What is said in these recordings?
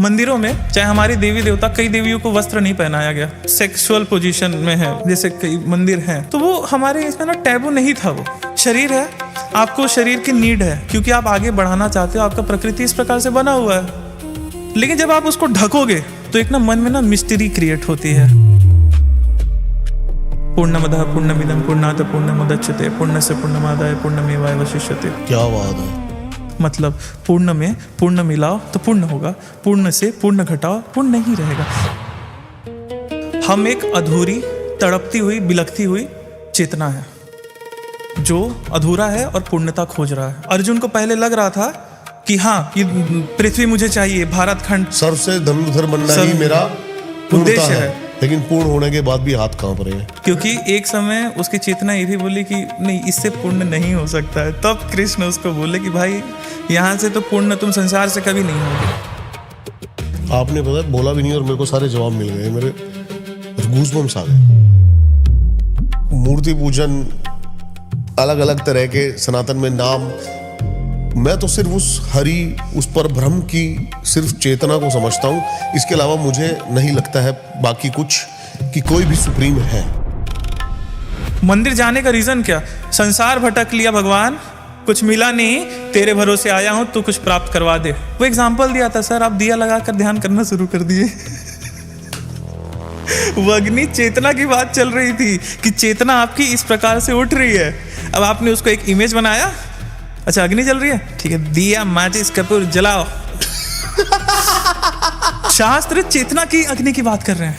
मंदिरों में चाहे हमारी देवी देवता, कई देवियों को वस्त्र नहीं पहनाया गया, सेक्सुअल पोजीशन में है जैसे कई मंदिर हैं, तो वो हमारे इसमें ना टैबू नहीं था। वो शरीर है, आपको शरीर की नीड है क्योंकि आप आगे बढ़ाना चाहते हो, आपका प्रकृति इस प्रकार से बना हुआ है। लेकिन जब आप उसको ढकोगे तो एक ना मन में ना मिस्ट्री क्रिएट होती है। पूर्णमदः पूर्णमिदं पूर्णात् पूर्णमुदच्यते पूर्णस्य पूर्णमादाय पूर्णमेवावशिष्यते। क्या बात है। मतलब पूर्ण में पूर्ण मिलाओ तो पूर्ण होगा, पूर्ण से पूर्ण घटाओ पूर्ण नहीं रहेगा। हम एक अधूरी, तड़पती हुई, बिलखती हुई चेतना है जो अधूरा है और पूर्णता खोज रहा है। अर्जुन को पहले लग रहा था कि हाँ, ये पृथ्वी मुझे चाहिए, भारत खंड, सर्व से धनुर्धर बनना ही मेरा उद्देश्य है। लेकिन पूर्ण होने के बाद भी हाथ कांप रहे हैं, क्योंकि एक समय उसकी चेतना ये भी बोली कि नहीं, इससे पूर्ण नहीं हो सकता है। तब कृष्ण उसको बोले कि भाई यहाँ से तो पूर्ण तुम संसार से कभी नहीं होगे। आपने पता बोला भी नहीं और मेरे को सारे जवाब मिल गए, मेरे गूज़बम्स आ गए। मूर्ति पूजन, अलग अलग तरह के सनातन में नाम, मैं तो सिर्फ उस हरि, उस पर ब्रह्म की सिर्फ चेतना को समझता हूँ। इसके अलावा मुझे नहीं लगता है बाकी कुछ कि कोई भी सुप्रीम है। मंदिर जाने का रीजन क्या? संसार भटक लिया भगवान, कुछ मिला नहीं, तेरे भरोसे आया हूं, तू कुछ प्राप्त करवा दे। वो एग्जाम्पल दिया था सर, आप दिया लगाकर ध्यान करना शुरू कर दिए। वो अग्नि चेतना की बात चल रही थी कि चेतना आपकी इस प्रकार से उठ रही है। अब आपने उसको एक इमेज बनाया, अच्छा अग्नि जल रही है, ठीक है, दिया माचिस कपूर जलाओ। शास्त्र चेतना की अग्नि की बात कर रहे हैं।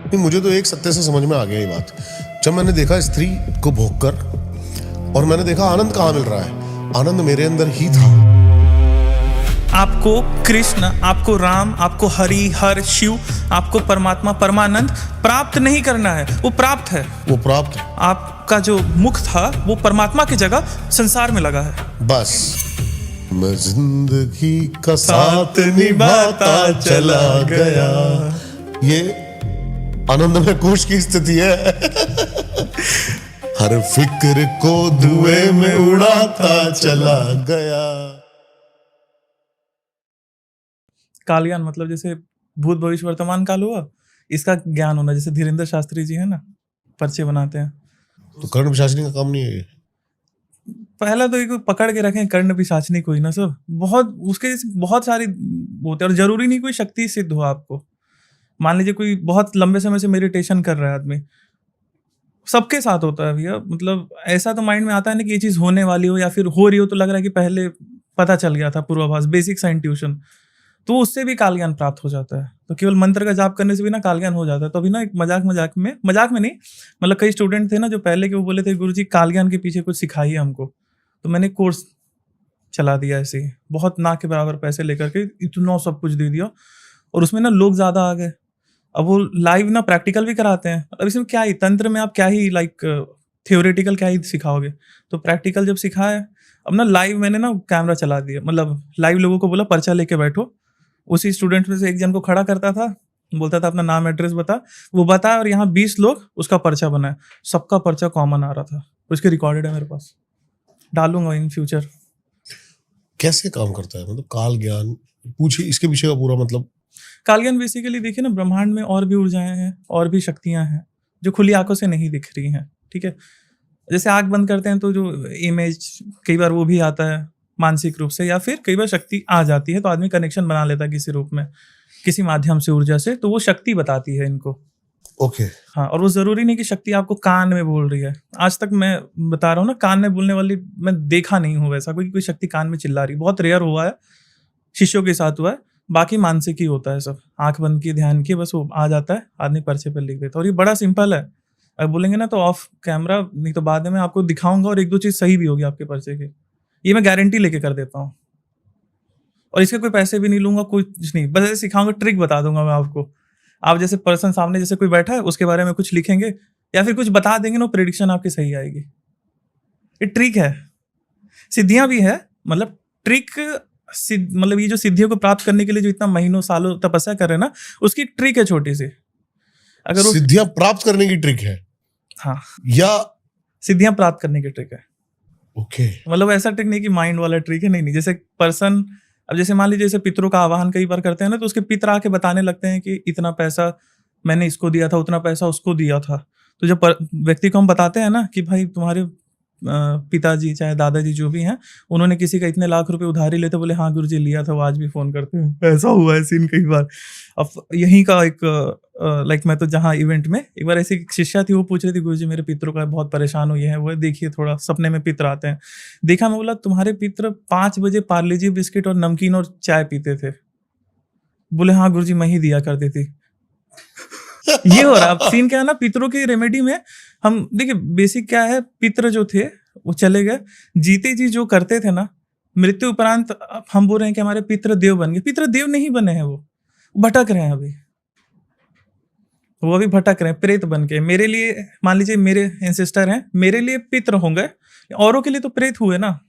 नहीं, मुझे तो एक सत्य से समझ में आ गया ये बात। जब मैंने देखा स्त्री को भोगकर और मैंने देखा आनंद कहाँ मिल रहा है, आनंद मेरे अंदर ही था। आपको कृष्ण, आपको राम, आपको हरि, हर, शिव, आपको परमात्मा, परमानंद प्राप्त नहीं करना है, वो प्राप्त है। वो प्राप्त है। आपका जो मुख था वो परमात्मा की जगह संसार में लगा है। बस मैं जिंदगी का साथ निभाता चला गया, ये आनंद में कोश की स्थिति है। हर फिक्र को धुएं में उड़ाता चला गया। कालज्ञान मतलब जैसे भूत भविष्य वर्तमान काल हुआ, इसका ज्ञान होना। जैसे धीरेन्द्र शास्त्री जी है ना, पर्चे बनाते हैं, तो कर्ण पिशाचनी का काम नहीं है ये? पहला तो एक पकड़ के रखें कर्ण पिशाचनी कोई ना सर, बहुत उसके जैसे बहुत सारी होते हैं। और जरूरी नहीं कोई शक्ति सिद्ध हो आपको। मान लीजिए कोई बहुत लंबे समय से मेडिटेशन कर रहा है आदमी, सबके साथ होता है भैया। मतलब ऐसा तो माइंड में आता है ना कि ये चीज होने वाली हो या फिर हो रही हो, तो लग रहा है कि पहले पता चल गया था, पूर्वाभास, बेसिक सा इंट्यूशन, तो उससे भी काल ज्ञान प्राप्त हो जाता है। तो केवल मंत्र का जाप करने से भी ना काल ज्ञान हो जाता है। तो अभी ना एक मजाक में नहीं, मतलब कई स्टूडेंट थे ना जो पहले के, वो बोले थे गुरुजी काल ज्ञान के पीछे कुछ सिखाइए हमको। तो मैंने कोर्स चला दिया ऐसे ही, बहुत ना के बराबर पैसे लेकर के इतना सब कुछ दे दिया। और उसमें ना लोग ज्यादा आ गए। अब वो लाइव ना प्रैक्टिकल भी कराते हैं। अब इसमें क्या ही, तंत्र में आप क्या ही लाइक थियोरेटिकल क्या ही सिखाओगे, तो प्रैक्टिकल जब सिखाए, अब ना लाइव मैंने ना कैमरा चला दिया, मतलब लाइव लोगों को बोला पर्चा लेके बैठो। उसी स्टूडेंट में से एक जन को खड़ा करता था, बोलता था अपना नाम एड्रेस बता, वो बता, और यहाँ 20 लोग उसका पर्चा बनाए, सबका पर्चा कॉमन आ रहा था। उसके रिकॉर्डेड है मेरे पास, डालूंगा इन फ्यूचर। कैसे काम करता है मतलब काल ज्ञान? पूछिए इसके पीछे का पूरा मतलब। काल ज्ञान बेसिकली देखिए ना, ब्रह्मांड में और भी ऊर्जाएं हैं और भी शक्तियां हैं जो खुली आंखों से नहीं दिख रही हैं, ठीक है। जैसे आंख बंद करते हैं तो जो इमेज कई बार वो भी आता है मानसिक रूप से, या फिर कई बार शक्ति आ जाती है तो आदमी कनेक्शन बना लेता है किसी रूप में, किसी माध्यम से, ऊर्जा से, तो वो शक्ति बताती है इनको। ओके। हाँ, और वो जरूरी नहीं कि शक्ति आपको कान में बोल रही है। आज तक मैं बता रहा हूँ ना, कान में बोलने वाली मैं देखा नहीं हूँ वैसा कोई शक्ति कान में चिल्ला रही, बहुत रेयर हुआ है, शिष्यों के साथ हुआ है। बाकी मानसिक ही होता है सब, आंख बंद की, ध्यान की, बस वो आ जाता है, आदमी पर्चे पर लिख देता है। और ये बड़ा सिंपल है, अगर बोलेंगे ना तो ऑफ कैमरा, नहीं तो बाद में आपको दिखाऊंगा, और 1-2 चीज सही भी होगी आपके पर्चे की, ये मैं गारंटी लेके कर देता हूँ। और इसके कोई पैसे भी नहीं लूंगा, कुछ नहीं, बस ऐसे सिखाऊंगा, ट्रिक बता दूंगा मैं आपको। आप जैसे पर्सन सामने जैसे कोई बैठा है, उसके बारे में कुछ लिखेंगे या फिर कुछ बता देंगे ना, प्रेडिक्शन आपकी सही आएगी। ये ट्रिक है, सिद्धियां भी है, मतलब ट्रिक, मतलब ये जो सिद्धियों को प्राप्त करने के लिए जो इतना महीनों सालों तपस्या कर रहे हैं ना, उसकी ट्रिक है छोटी सी। अगर सिद्धियां प्राप्त करने की ट्रिक है, हाँ, या सिद्धियां प्राप्त करने की ट्रिक है। ओके। मतलब ऐसा ट्रिक नहीं कि माइंड वाला ट्रिक है, नहीं, जैसे पर्सन अब जैसे मान लीजिए जैसे पितरों का आवाहन कई बार करते हैं ना, तो उसके पितर आके बताने लगते हैं कि इतना पैसा मैंने इसको दिया था, उतना पैसा उसको दिया था। तो जब व्यक्ति को हम बताते हैं ना कि भाई तुम्हारे पिताजी चाहे दादाजी जो भी हैं, उन्होंने किसी का इतने लाख रुपए उधारी लेते, बोले हाँ गुरुजी लिया था, वो आज भी फोन करते हैं। ऐसा हुआ है सीन कई बार। अब यहीं का एक लाइक मैं तो जहाँ इवेंट में एक बार ऐसी शिष्या थी, वो पूछ रही थी गुरुजी मेरे पितरों का बहुत परेशान हुई है, वो देखिए थोड़ा सपने में पितर आते हैं। देखा, मैं बोला तुम्हारे पितर 5 बजे पार्ले जी बिस्किट और नमकीन और चाय पीते थे। बोले हाँ गुरुजी मैं ही दिया करती थी। ये हो रहा है। अब सीन क्या है ना, पितरों की रेमेडी में हम देखिए बेसिक क्या है, पितर जो थे वो चले गए, जीते जी जो करते थे ना, मृत्यु उपरांत हम बोल रहे हैं कि हमारे पितर देव बन गए। पितर देव नहीं बने हैं, वो भटक रहे हैं अभी, वो अभी भटक रहे हैं प्रेत बन के। मेरे लिए मान लीजिए मेरे एंसेस्टर हैं, मेरे लिए पितर होंगे, औरों के लिए तो प्रेत हुए ना।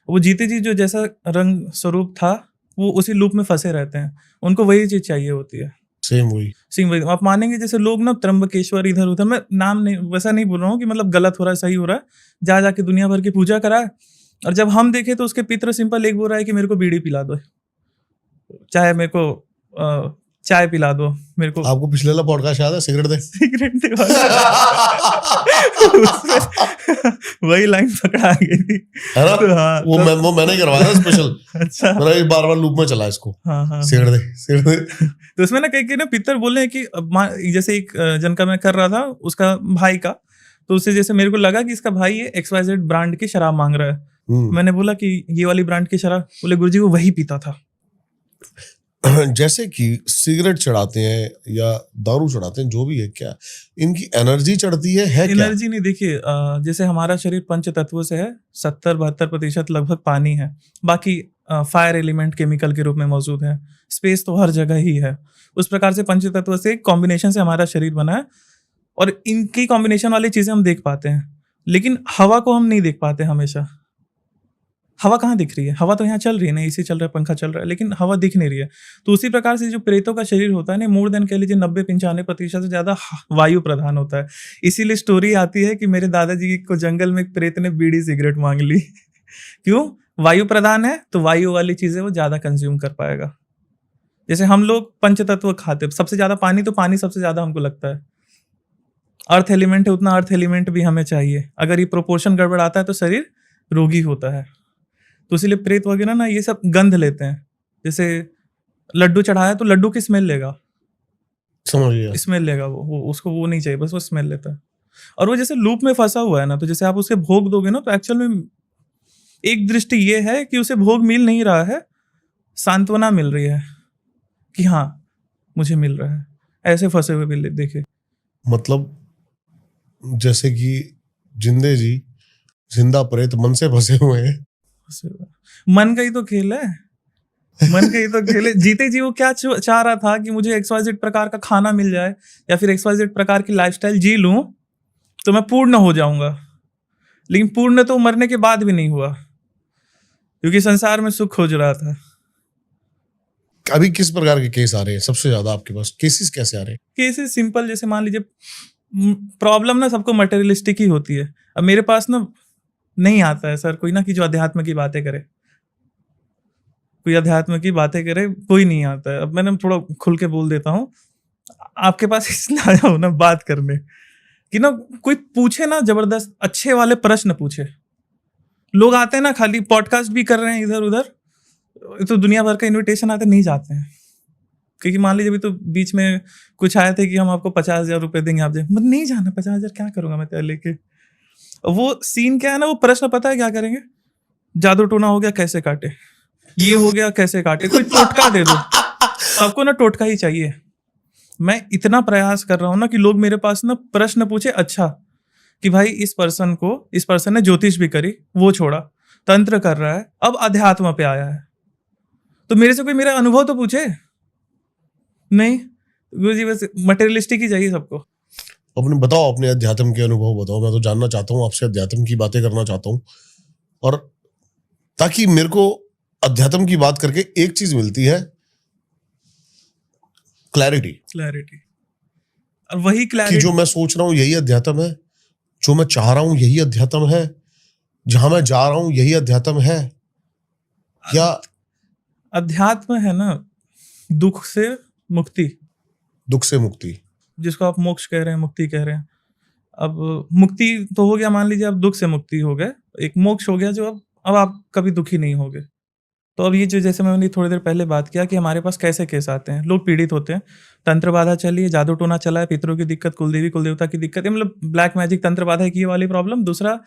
वो जीते जी जो जैसा रंग स्वरूप था वो उसी लूप में फंसे रहते हैं, उनको वही चीज चाहिए होती है। सेम वही आप मानेंगे जैसे लोग ना त्र्यंबकेश्वर इधर उधर, मैं नाम नहीं वैसा नहीं बोल रहा हूँ कि मतलब गलत हो रहा है सही हो रहा है, जा जाके दुनिया भर की पूजा कराए, और जब हम देखे तो उसके पितर सिंपल एक बोल रहा है कि मेरे को बीड़ी पिला दो, चाहे मेरे को चाय पिला दो, मेरे को आपको पिछले वाला पॉडकास्ट याद है, सिगरेट दे सिगरेट दे उसमें वही लाइन पकड़ा गई थी, है ना? तो हाँ, वो मैंने करवाया था स्पेशल। अच्छा, मेरा एक बार लूप में चला इसको, हाँ, सिगरेट दे। तो उसमें ना कई ना पितर बोले हैं कि जैसे एक जन का मैं कर रहा था उसका भाई का, तो उससे जैसे मेरे को लगा कि इसका भाई ये XYZ ब्रांड की शराब मांग रहा है। मैंने बोला कि ये वाली ब्रांड की शराब, बोले गुरुजी वो वही पीता था। जैसे कि सिगरेट चढ़ाते हैं या दारू चढ़ाते हैं, जो भी है, क्या इनकी एनर्जी चढ़ती है क्या? एनर्जी नहीं, देखिए जैसे हमारा शरीर पंच तत्वों से है, 70-72% लगभग पानी है, बाकी फायर एलिमेंट केमिकल के रूप में मौजूद है, स्पेस तो हर जगह ही है। उस प्रकार से पंच तत्व से कॉम्बिनेशन से हमारा शरीर बना है, और इनकी कॉम्बिनेशन वाली चीजें हम देख पाते हैं, लेकिन हवा को हम नहीं देख पाते हमेशा। हवा कहाँ दिख रही है? हवा तो यहाँ चल रही है ना, एसी चल रहा है, पंखा चल रहा है, लेकिन हवा दिख नहीं रही है। तो उसी प्रकार से जो प्रेतों का शरीर होता है ना, मोर देन कह लीजिए 90-95% से ज्यादा वायु प्रधान होता है। इसीलिए स्टोरी आती है कि मेरे दादाजी को जंगल में एक प्रेत ने बीड़ी सिगरेट मांग ली। क्यों? वायु प्रधान है तो वायु वाली चीजें वो ज्यादा कंज्यूम कर पाएगा। जैसे हम लोग पंचतत्व खाते, सबसे ज्यादा पानी, तो पानी सबसे ज्यादा हमको लगता है। अर्थ एलिमेंट है, उतना अर्थ एलिमेंट भी हमें चाहिए। अगर ये प्रोपोर्शन गड़बड़ आता है तो शरीर रोगी होता है। तो इसीलिए प्रेत वगैरह ना ये सब गंध लेते हैं। जैसे लड्डू चढ़ाया तो लड्डू की स्मेल लेगा, समझ गया, स्मेल लेगा, वो उसको वो नहीं चाहिए, बस वो स्मेल लेता है। और वो जैसे लूप में फंसा हुआ है ना, तो जैसे आप उसे भोग दोगे ना, तो एक्चुअल में एक दृष्टि ये है कि उसे भोग मिल नहीं रहा है, सांत्वना मिल रही है कि हाँ मुझे मिल रहा है। ऐसे फंसे हुए भी देखे, मतलब जैसे कि जिंदे जी जिंदा प्रेत मन से फंसे हुए हैं। मन का ही तो खेल है, मन का ही तो खेल है। जीते जी वो क्या चाह रहा था कि मुझे XYZ प्रकार का खाना मिल जाए, या फिर XYZ प्रकार की लाइफस्टाइल जी लूं तो मैं पूर्ण हो जाऊंगा। लेकिन पूर्ण तो मरने के बाद भी नहीं हुआ, क्योंकि संसार में सुख खोज रहा था। अभी किस प्रकार के केस आ रहे हैं सबसे ज्यादा आपके पास? केसेस कैसे आ रहे हैं? केसेस सिंपल, जैसे मान लीजिए प्रॉब्लम ना सबको मटेरियलिस्टिक ही होती है। अब मेरे पास ना नहीं आता है सर कोई ना कि जो अध्यात्म की बातें करे, कोई अध्यात्म की बातें करे, कोई नहीं आता है। अब मैंने थोड़ा खुल के बोल देता हूँ, आपके पास इसलिए आया हूँ ना बात करने कि ना कोई पूछे ना जबरदस्त अच्छे वाले प्रश्न पूछे। लोग आते हैं ना खाली पॉडकास्ट भी कर रहे हैं इधर उधर, तो दुनिया भर का इन्विटेशन आते नहीं जाते हैं। क्योंकि मान लीजिए अभी तो बीच में कुछ आए थे कि हम आपको 50,000 रुपए देंगे, आप मतलब नहीं जाना, 50,000 क्या करूंगा मैं तेरे लेके। वो सीन क्या है ना, वो प्रश्न पता है क्या करेंगे? जादू टोना हो गया कैसे काटे, ये हो गया कैसे काटे, कोई टोटका दे दो। सबको ना टोटका ही चाहिए। मैं इतना प्रयास कर रहा हूँ ना कि लोग मेरे पास ना प्रश्न पूछे, अच्छा कि भाई इस पर्सन ने ज्योतिष भी करी, वो छोड़ा, तंत्र कर रहा है, अब अध्यात्म पे आया है, तो मेरे से कोई मेरा अनुभव तो पूछे। नहीं गुरुजी, बस मटेरियलिस्टिक ही चाहिए सबको। अपने बताओ, अपने अध्यात्म के अनुभव बताओ। मैं तो जानना चाहता हूँ आपसे, अध्यात्म की बातें करना चाहता हूँ, और ताकि मेरे को अध्यात्म की बात करके एक चीज मिलती है, क्लैरिटी। और वही क्लैरिटी कि जो मैं सोच रहा हूँ यही अध्यात्म है, जो मैं चाह रहा हूँ यही अध्यात्म है, जहां मैं जा रहा हूँ यही अध्यात्म है, या अध्यात्म है ना दुख से मुक्ति, दुख से मुक्ति। जिसको आप मोक्ष कह रहे हैं, मुक्ति कह रहे हैं। अब मुक्ति तो हो गया, मान लीजिए अब दुख से मुक्ति हो गए, एक मोक्ष हो गया जो अब आप कभी दुखी नहीं होगे। तो अब ये जो जैसे मैंने थोड़ी देर पहले बात किया कि हमारे पास कैसे केस आते हैं, लोग पीड़ित होते हैं, तंत्र बाधा चली है, जादू टोना चला है, पितरों की दिक्कत, कुलदेवी कुलदेवता की दिक्कत है, मतलब ब्लैक मैजिक तंत्र बाधा है, की वाली प्रॉब्लम। दूसरा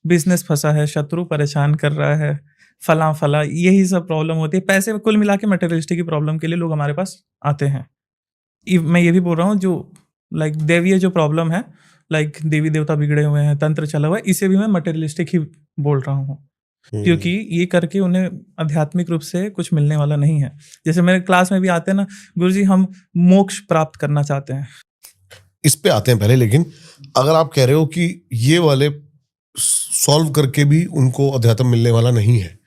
बिजनेस फंसा है, शत्रु परेशान कर रहा है, फला फला, यही सब प्रॉब्लम होती है। पैसे कुल मिला के मटेरियलिस्टिक की प्रॉब्लम के लिए लोग हमारे पास आते हैं। मैं ये भी बोल रहा हूँ जो लाइक देवीय जो प्रॉब्लम है, लाइक देवी देवता बिगड़े हुए हैं, तंत्र चला हुआ है, इसे भी मैं मटेरियलिस्टिक ही बोल रहा हूँ, क्योंकि ये करके उन्हें आध्यात्मिक रूप से कुछ मिलने वाला नहीं है। जैसे मेरे क्लास में भी आते हैं ना, गुरुजी हम मोक्ष प्राप्त करना चाहते हैं। इस पे आते हैं पहले, लेकिन अगर आप कह रहे हो कि ये वाले सॉल्व करके भी उनको अध्यात्म मिलने वाला नहीं है,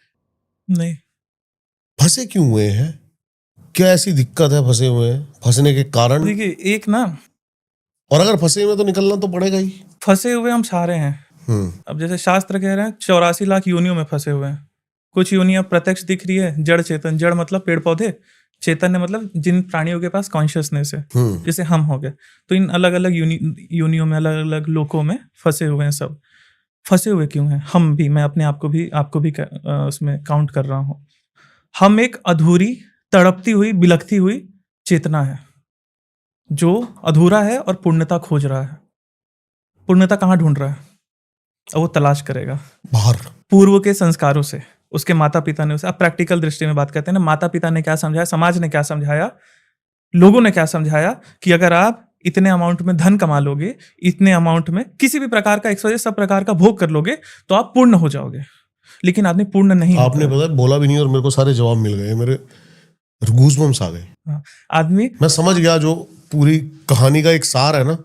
नहीं, फंसे क्यों हुए हैं? क्या ऐसी दिक्कत है फंसे हुए हैं? फंसने के कारण? देखिए एक ना, और अगर फंसे हुए तो निकलना तो पड़ेगा ही। फंसे हुए हम सारे हैं। अब जैसे शास्त्र कह रहे हैं 84 लाख योनियों में फंसे हुए हैं। कुछ योनियां प्रत्यक्ष दिख रही है, जड़ चेतन, जड़ मतलब पेड़ पौधे, चैतन्य मतलब जिन प्राणियों के पास कॉन्शियसनेस है, जैसे हम हो गए। तो इन अलग अलग योनियों में, अलग अलग लोकों में फंसे हुए हैं सब। फंसे हुए क्यों हैं? हम भी, मैं अपने आप को भी, आपको भी उसमें काउंट कर रहा हूँ। हम एक अधूरी, तड़पती हुई, बिलखती हुई चेतना है जो अधूरा है और पूर्णता खोज रहा है। पूर्णता कहाँ ढूंढ रहा है? और वो तलाश करेगा बाहर, पूर्व के संस्कारों से, उसके माता पिता ने उसे। अब प्रैक्टिकल दृष्टि में बात करते हैं ना, माता पिता ने क्या समझाया, समाज ने क्या समझाया, लोगों ने क्या समझाया कि अगर आप इतने अमाउंट में धन कमा लोगे, इतने अमाउंट में किसी भी प्रकार का एक्सवाइजेड सब प्रकार का भोग कर लोगे तो आप पूर्ण हो जाओगे। लेकिन आदमी पूर्ण नहीं होता। आपने पता बोला भी नहीं और मेरे को सारे जवाब मिल गए, मेरे गूज़बम्स आ गए। आदमी, मैं समझ गया, जो पूरी कहानी का एक सार है ना,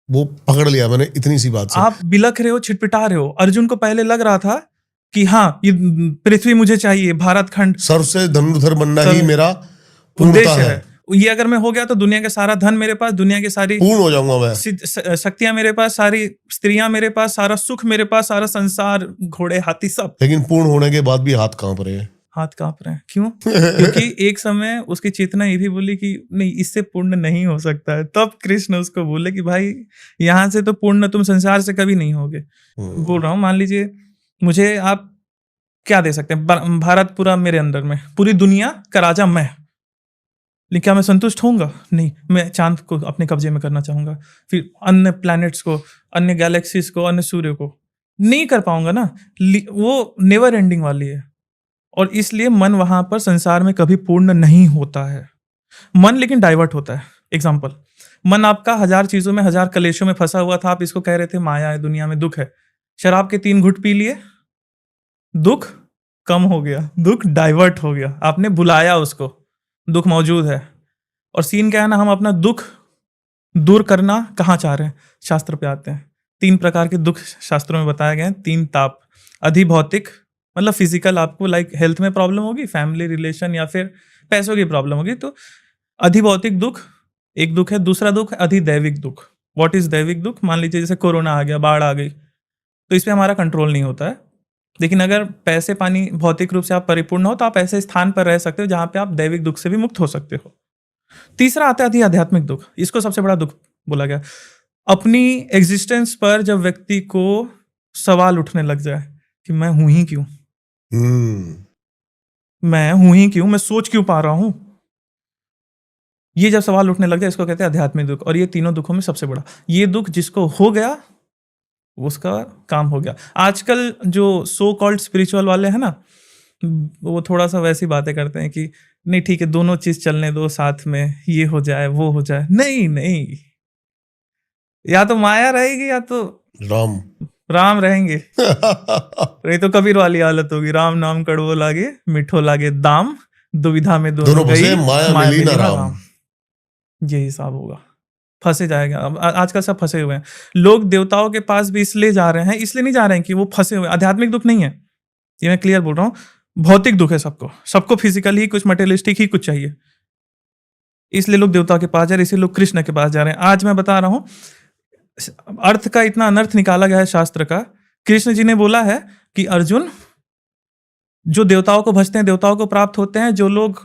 वो पकड़ लिया मैंने इतनी सी बात से। आप बिलख रहे हो, छिटपिटा रहे हो। अर्जुन को पहले लग रहा था कि हाँ ये पृथ्वी मुझे चाहिए, भारत खंड, सर्व से धनुर्धर बनना ही मेरा उद्देश्य पूर्णता है। ये अगर मैं हो गया तो दुनिया का सारा धन मेरे पास, दुनिया की सारी पूर्ण हो जाऊंगा मैं, शक्तियां मेरे पास, सारी स्त्रियां मेरे पास, सारा सुख मेरे पास, सारा संसार, घोड़े हाथी सब। लेकिन पूर्ण होने के बाद भी हाथ कांप रहे हैं। हाथ कांप रहे हैं क्यों? क्योंकि एक समय उसकी चेतना ये भी बोली कि नहीं, इससे पूर्ण नहीं हो सकता है। तब कृष्ण उसको बोले कि भाई यहाँ से तो पूर्ण तुम संसार से कभी नहीं होगे। बोल रहा हूँ, मान लीजिए मुझे आप क्या दे सकते हैं? भारत पूरा मेरे अंदर में, पूरी दुनिया का राजा मैं, लेकिन क्या मैं संतुष्ट होऊंगा? नहीं, मैं चांद को अपने कब्जे में करना चाहूंगा, फिर अन्य प्लैनेट्स को, अन्य गैलेक्सीज को, अन्य सूर्य को। नहीं कर पाऊंगा ना, वो नेवर एंडिंग वाली है। और इसलिए मन वहां पर संसार में कभी पूर्ण नहीं होता है। मन लेकिन डाइवर्ट होता है। एग्जाम्पल, मन आपका 1000 चीजों में, 1000 कलेशों में फंसा हुआ था। आप इसको कह रहे थे माया है, दुनिया में दुख है। शराब के 3 घुट पी लिए, दुख कम हो गया, दुख डाइवर्ट हो गया, आपने बुलाया उसको, दुख मौजूद है। और सीन क्या है ना, हम अपना दुख दूर करना कहाँ चाह रहे हैं? शास्त्र पे आते हैं। 3 प्रकार के दुख शास्त्रों में बताए गए हैं। 3 ताप, अधिभौतिक मतलब फिजिकल, आपको लाइक हेल्थ में प्रॉब्लम होगी, फैमिली रिलेशन या फिर पैसों की प्रॉब्लम होगी, तो अधिभौतिक दुख एक दुख है। दूसरा दुख है अधिदैविक दुख। व्हाट इज दैविक दुख? मान लीजिए जैसे कोरोना आ गया, बाढ़ आ गई, तो इस पे हमारा कंट्रोल नहीं होता है। लेकिन अगर पैसे पानी भौतिक रूप से आप परिपूर्ण हो तो आप ऐसे स्थान पर रह सकते हो जहां पे आप दैविक दुख से भी मुक्त हो सकते हो। तीसरा आता है आध्यात्मिक दुख। इसको सबसे बड़ा दुख बोला गया। अपनी एग्जिस्टेंस पर जब व्यक्ति को सवाल उठने लग जाए कि मैं हूं ही क्यों, मैं हूं ही क्यों, मैं सोच क्यों पा रहा हूं, ये जब सवाल उठने लग जाए, इसको कहते हैं आध्यात्मिक दुख। और ये तीनों दुखों में सबसे बड़ा ये दुख, जिसको हो गया उसका काम हो गया। आजकल जो सो कॉल्ड स्पिरिचुअल वाले हैं ना, वो थोड़ा सा वैसी बातें करते हैं कि नहीं ठीक है, दोनों चीज चलने दो साथ में, ये हो जाए वो हो जाए। नहीं नहीं, या तो माया रहेगी या तो राम रहेंगे। नहीं तो कबीर वाली हालत होगी, राम नाम कड़वो लागे मीठो लागे दाम, दुविधा में दोनों गई माया मिली ना राम। ये हिसाब होगा, फंसे जाएगा। अब आजकल सब फंसे हुए हैं। लोग देवताओं के पास भी इसलिए जा रहे हैं, इसलिए नहीं जा रहे हैं कि वो फंसे हुए। आध्यात्मिक दुख नहीं है, ये मैं क्लियर बोल रहा हूँ। भौतिक दुख है सबको फिजिकल ही कुछ, मटेरियलिस्टिक ही कुछ चाहिए, इसलिए लोग देवताओं के पास जा रहे हैं, इसलिए लोग कृष्ण के पास जा रहे हैं। आज मैं बता रहा हूँ, अर्थ का इतना अनर्थ निकाला गया है शास्त्र का। कृष्ण जी ने बोला है कि अर्जुन जो देवताओं को भजते हैं देवताओं को प्राप्त होते हैं, जो लोग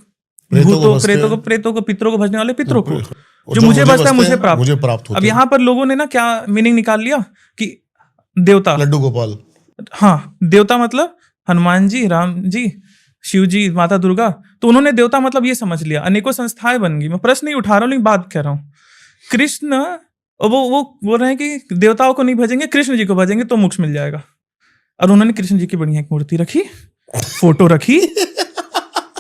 प्रेतों को भूतों भजते प्रेतों को हैं, पितरों को भजने वाले पितरों को, और जो मुझे भजता है भजते मुझे हैं, प्राप्त। मुझे प्राप्त अब होते हैं। यहाँ पर लोगों ने ना क्या मीनिंग निकाल लिया कि देवता, लड्डू गोपाल, हाँ देवता मतलब हनुमान जी, राम जी, शिव जी, माता दुर्गा, तो उन्होंने देवता मतलब ये समझ लिया, अनेकों संस्थाएं बन गई। मैं प्रश्न नहीं उठा रहा हूँ लेकिन बात कह रहा हूँ। कृष्ण वो बोल रहे हैं कि देवताओं को नहीं भजेंगे, कृष्ण जी को भजेंगे तो मोक्ष मिल जाएगा। और उन्होंने कृष्ण जी की बढ़िया एक मूर्ति रखी, फोटो रखी,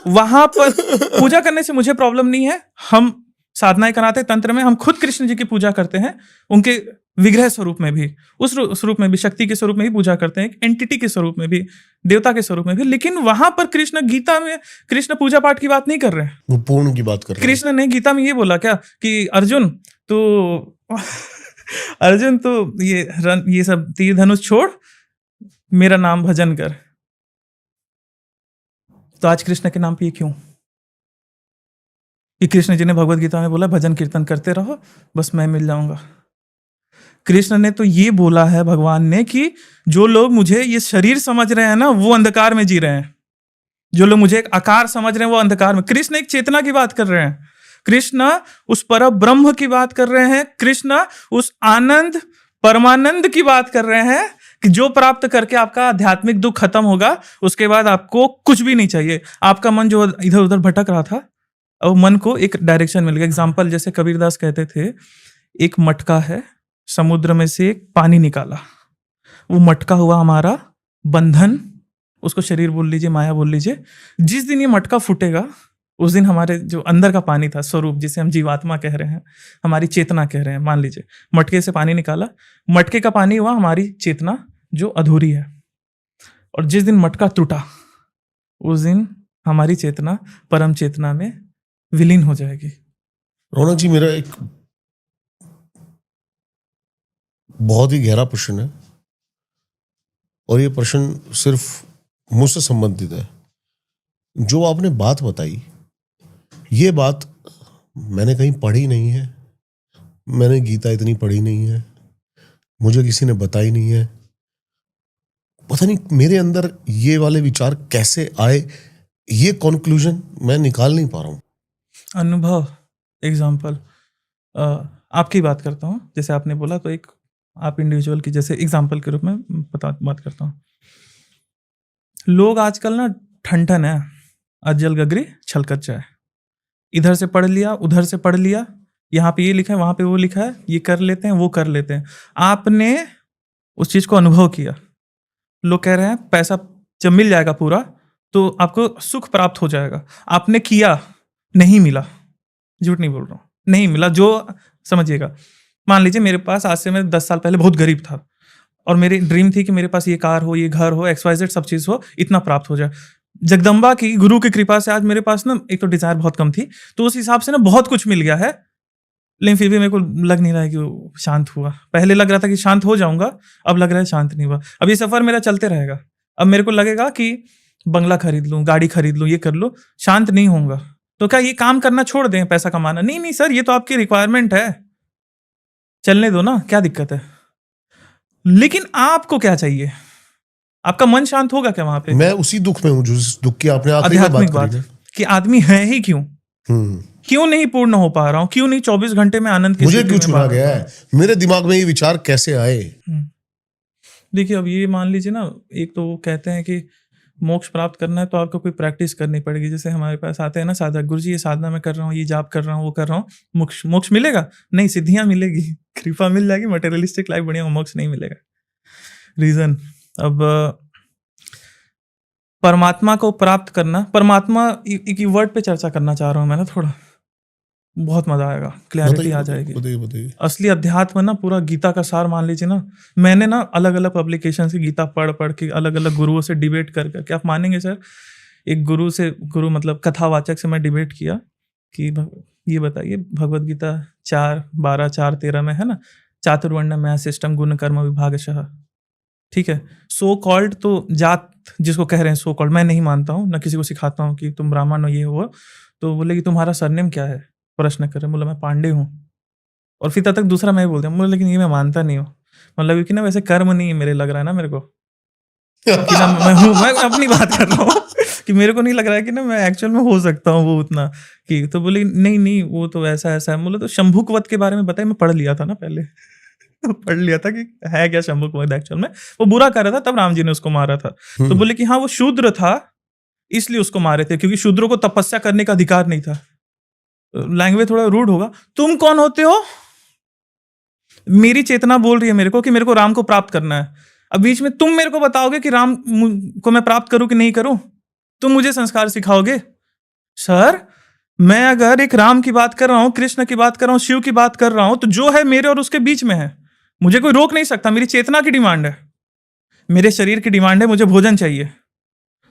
वहां पर पूजा करने से मुझे प्रॉब्लम नहीं है। हम साधनाएं कराते हैं तंत्र में, हम खुद कृष्ण जी की पूजा करते हैं, उनके विग्रह स्वरूप में भी, उस स्वरूप में भी, शक्ति के स्वरूप में भी पूजा करते हैं, एक एंटिटी के स्वरूप में भी, देवता के स्वरूप में भी। लेकिन वहां पर कृष्ण, गीता में कृष्ण पूजा पाठ की बात नहीं कर रहे हैं। वो पूर्ण की बात कर रहे हैं। कृष्ण ने गीता में ये बोला क्या कि अर्जुन तो अर्जुन तो ये सब तीर धनुष छोड़, मेरा नाम भजन कर। तो आज कृष्ण के नाम पे ये क्यों? कि कृष्ण जी ने भगवत गीता में बोला भजन कीर्तन करते रहो, बस मैं मिल जाऊंगा। कृष्ण ने तो ये बोला है, भगवान ने, कि जो लोग मुझे ये शरीर समझ रहे हैं ना, वो अंधकार में जी रहे हैं। जो लोग मुझे एक आकार समझ रहे हैं वो अंधकार में। कृष्ण एक चेतना की बात कर रहे हैं, कृष्ण उस पर ब्रह्म की बात कर रहे हैं, कृष्ण उस आनंद परमानंद की बात कर रहे हैं कि जो प्राप्त करके आपका आध्यात्मिक दुख खत्म होगा, उसके बाद आपको कुछ भी नहीं चाहिए। आपका मन जो इधर उधर भटक रहा था, अब मन को एक डायरेक्शन मिल गया। एग्जाम्पल जैसे कबीरदास कहते थे, एक मटका है, समुद्र में से एक पानी निकाला, वो मटका हुआ हमारा बंधन, उसको शरीर बोल लीजिए, माया बोल लीजिए। जिस दिन ये मटका फूटेगा, उस दिन हमारे जो अंदर का पानी था, स्वरूप जिसे हम जीवात्मा कह रहे हैं, हमारी चेतना कह रहे हैं, मान लीजिए मटके से पानी निकाला, मटके का पानी हुआ हमारी चेतना जो अधूरी है। और जिस दिन मटका टूटा, उस दिन हमारी चेतना परम चेतना में विलीन हो जाएगी। रौनक जी, मेरा एक बहुत ही गहरा प्रश्न है, और ये प्रश्न सिर्फ मुझसे संबंधित है। जो आपने बात बताई, ये बात मैंने कहीं पढ़ी नहीं है, मैंने गीता इतनी पढ़ी नहीं है, मुझे किसी ने बताई नहीं है। पता नहीं मेरे अंदर ये वाले विचार कैसे आए, ये कंक्लूजन मैं निकाल नहीं पा रहा हूँ। अनुभव, एग्जाम्पल आपकी बात करता हूँ। जैसे आपने बोला, तो एक आप इंडिविजुअल की जैसे एग्जाम्पल के रूप में बात करता हूँ। लोग आजकल ना ठन है, अज्जल गगरी छलकत जाए, इधर से पढ़ लिया, उधर से पढ़ लिया, यहाँ पे ये लिखा है, वहां पे वो लिखा है, ये कर लेते हैं, वो कर लेते हैं। आपने उस चीज को अनुभव किया। लोग कह रहे हैं पैसा जब मिल जाएगा पूरा तो आपको सुख प्राप्त हो जाएगा। आपने किया, नहीं मिला, झूठ नहीं बोल रहा हूँ, नहीं मिला। जो समझिएगा, मान लीजिए मेरे पास आज से मैं 10 साल पहले बहुत गरीब था, और मेरी ड्रीम थी कि मेरे पास ये कार हो, ये घर हो, XYZ सब चीज़ हो, इतना प्राप्त हो जाए। जगदम्बा की, गुरु की कृपा से आज मेरे पास ना एक तो डिजायर बहुत कम थी, तो उस हिसाब से ना बहुत कुछ मिल गया है। लेकिन फिर भी मेरे को लग नहीं रहा है कि वो शांत हुआ। पहले लग रहा था कि शांत हो जाऊंगा, अब लग रहा है शांत नहीं हुआ। अब ये सफर मेरा चलते रहेगा। अब मेरे को लगेगा कि बंगला खरीद लूं, गाड़ी खरीद लूं, ये कर लूं, शांत नहीं होऊंगा। तो क्या ये काम करना छोड़ दें, पैसा कमाना? नहीं नहीं सर, ये तो आपकी रिक्वायरमेंट है, चलने दो ना, क्या दिक्कत है। लेकिन आपको क्या चाहिए? आपका मन शांत होगा क्या वहां पे? मैं उसी दुख में हूँ जिस दुख की आपने आखिरी में आध्यात्मिक बात बात करी। कि आदमी है ही क्यों, क्यों नहीं पूर्ण हो पा रहा हूं, क्यों नहीं 24 घंटे में आनंद की मुझे स्थिति क्यों में चुना बाहर गया आ है, मेरे दिमाग में ये विचार कैसे आए? देखिए, अब ये मान लीजिए ना, एक तो वो कहते हैं कि मोक्ष प्राप्त करना है तो आपको कोई प्रैक्टिस करनी पड़ेगी। जैसे हमारे पास आते हैं ना साधक, गुरु जी ये साधना मैं कर रहा हूँ, ये जाप कर रहा हूँ, वो कर रहा हूँ, मोक्ष मिलेगा? नहीं, सिद्धियां मिलेगी, कृपा मिल जाएगी, मटेरियलिस्टिक लाइफ बढ़िया, मोक्ष नहीं मिलेगा। रीजन, अब परमात्मा को प्राप्त करना, परमात्मा एक वर्ड पे चर्चा करना चाह रहा हूँ मैं ना, थोड़ा बहुत मजा आएगा, क्लैरिटी आ जाएगी। बताइए। असली अध्यात्म ना पूरा गीता का सार मान लीजिए ना। मैंने ना अलग अलग पब्लिकेशन से गीता पढ़ के, अलग अलग गुरुओं से डिबेट कर करके, आप मानेंगे सर, एक गुरु मतलब कथावाचक से मैं डिबेट किया कि ये बताइए, भगवत गीता 4:12, 4:13 में है ना, चातुर्वर्ण्य सिस्टम गुण कर्म विभागशः, ठीक है। सो कॉल्ड, तो जात जिसको कह रहे हैं सो कॉल्ड, मैं नहीं मानता हूँ, ना किसी को सिखाता हूँ कि तुम ब्राह्मण हो, ये हो। तो बोले कि तुम्हारा सरनेम क्या है, प्रश्न कर रहे, बोला मैं पांडे हूँ। और फिर तब तक दूसरा मैं बोलता हूँ, बोला लेकिन ये मैं मानता नहीं हूँ। मतलब कि ना वैसे कर्म नहीं मेरे लग रहा है ना मेरे को, कि ना मैं अपनी बात कर रहा हूँ कि मेरे को नहीं लग रहा है कि ना मैं एक्चुअल में हो सकता हूँ वो उतना कि। तो बोली नहीं नहीं वो तो ऐसा ऐसा है। बोले तो शंभुकवध के बारे में बताइए, मैं पढ़ लिया था ना पहले पढ़ लिया था कि है क्या शंभुकवध एक्चुअल में। वो बुरा कर रहा था तब राम जी ने उसको मारा था। तो बोले कि हाँ वो शूद्र था इसलिए उसको मारे थे, क्योंकि शूद्रों को तपस्या करने का अधिकार नहीं था। लैंग्वेज थोड़ा रूड होगा। तुम कौन होते हो? मेरी चेतना बोल रही है मेरे को कि मेरे को राम को प्राप्त करना है। अब बीच में तुम मेरे को बताओगे कि राम को मैं प्राप्त करूं कि नहीं करूं? तुम मुझे संस्कार सिखाओगे? सर मैं अगर एक राम की बात कर रहा हूं, कृष्ण की बात कर रहा हूं, शिव की बात कर रहा हूं, तो जो है मेरे और उसके बीच में है। मुझे कोई रोक नहीं सकता। मेरी चेतना की डिमांड है, मेरे शरीर की डिमांड है मुझे भोजन चाहिए।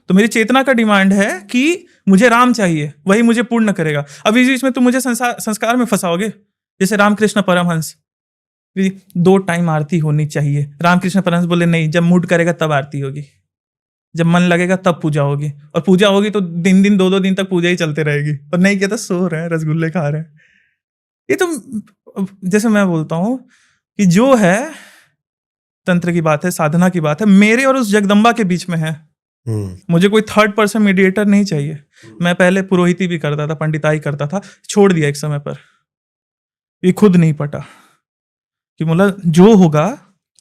तो मेरी चेतना का डिमांड है कि मुझे राम चाहिए, वही मुझे पूर्ण करेगा। अब इस बीच में तुम मुझे संस्कार में फंसाओगे। जैसे रामकृष्ण परमहंस, 2 टाइम आरती होनी चाहिए। रामकृष्ण परमहंस बोले नहीं, जब मूड करेगा तब आरती होगी, जब मन लगेगा तब पूजा होगी। और पूजा होगी तो दिन 2 दिन तक पूजा ही चलते रहेगी। और नहीं किया तो सो रहे हैं, रसगुल्ले खा रहे हैं। ये तो जैसे मैं बोलता हूं कि जो है तंत्र की बात है, साधना की बात है, मेरे और उस जगदम्बा के बीच में है। मुझे कोई थर्ड पर्सन मीडिएटर नहीं चाहिए। मैं पहले पुरोहिती भी करता था, पंडिताई करता था, छोड़ दिया एक समय पर। ये खुद नहीं पटा कि मतलब जो होगा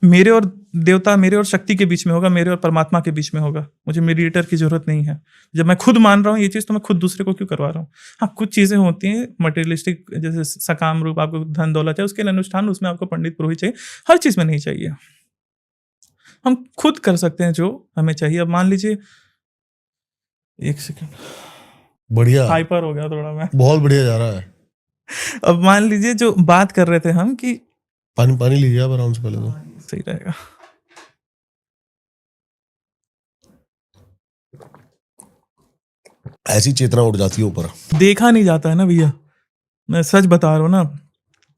मेरे और देवता, मेरे और शक्ति के बीच में होगा, मेरे और परमात्मा के बीच में होगा। मुझे मीडिएटर की जरूरत नहीं है। जब मैं खुद मान रहा हूँ ये चीज, तो मैं खुद दूसरे को क्यों करवा रहा हूँ? हाँ कुछ चीजें होती हैं मटेरियलिस्टिक, जैसे सकाम रूप, आपको धन दौलत चाहिए, उसके लिए अनुष्ठान, उसमें आपको पंडित पुरोहित चाहिए। हर चीज में नहीं चाहिए। हम खुद कर सकते हैं जो हमें चाहिए। अब मान लीजिए, एक सेकंड, बढ़िया, हाइपर हो गया थोड़ा मैं, बहुत बढ़िया जा रहा है। अब मान लीजिए जो बात कर रहे थे हम कि पानी लीजिए आप आराम से, पहले तो सही रहेगा। ऐसी चेतना उठ जाती है ऊपर। देखा नहीं जाता है ना भैया, मैं सच बता रहा हूँ ना,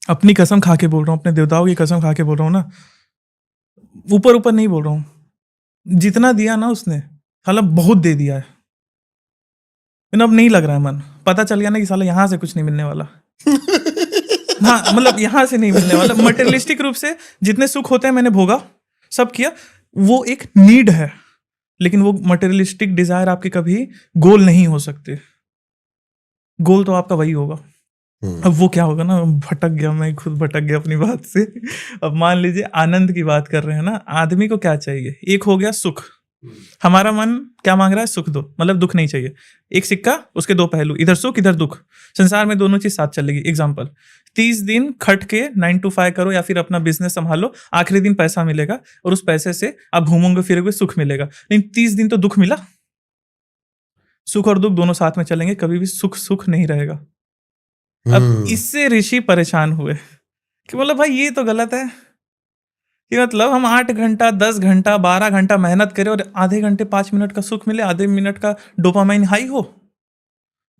अपनी कसम खा के बोल रहा हूँ, अपने देवताओं की कसम खा के बोल रहा हूँ ना, ऊपर ऊपर नहीं बोल रहा हूँ। जितना दिया ना उसने, साला बहुत दे दिया है। अब नहीं लग रहा है मन, पता चल गया ना कि साला यहाँ से कुछ नहीं मिलने वाला। हाँ मतलब यहाँ से नहीं मिलने वाला। मटेरियलिस्टिक रूप से जितने सुख होते हैं मैंने भोगा, सब किया, वो एक नीड है, लेकिन वो मटेरियलिस्टिक डिजायर आपके कभी गोल नहीं हो सकते। गोल तो आपका वही होगा। अब वो क्या होगा ना, भटक गया, मैं खुद भटक गया अपनी बात से। अब मान लीजिए आनंद की बात कर रहे हैं ना, आदमी को क्या चाहिए? एक हो गया सुख। हमारा मन क्या मांग रहा है? सुख दो, मतलब दुख नहीं चाहिए। एक सिक्का, उसके 2 पहलू, इधर सुख इधर दुख। संसार में दोनों चीज साथ चलेगी। एग्जांपल, 30 दिन खट के 9 to 5 करो या फिर अपना बिजनेस संभालो, आखिरी दिन पैसा मिलेगा और उस पैसे से आप घूमोगे फिरोगे, सुख मिलेगा। लेकिन 30 दिन तो दुख मिला। सुख और दुख दोनों साथ में चलेंगे, कभी भी सुख सुख नहीं रहेगा। अब इससे ऋषि परेशान हुए कि मतलब भाई ये तो गलत है कि मतलब हम 8 घंटा 10 घंटा 12 घंटा मेहनत करें और आधे घंटे 5 मिनट का सुख मिले, आधे मिनट का डोपामाइन हाई हो।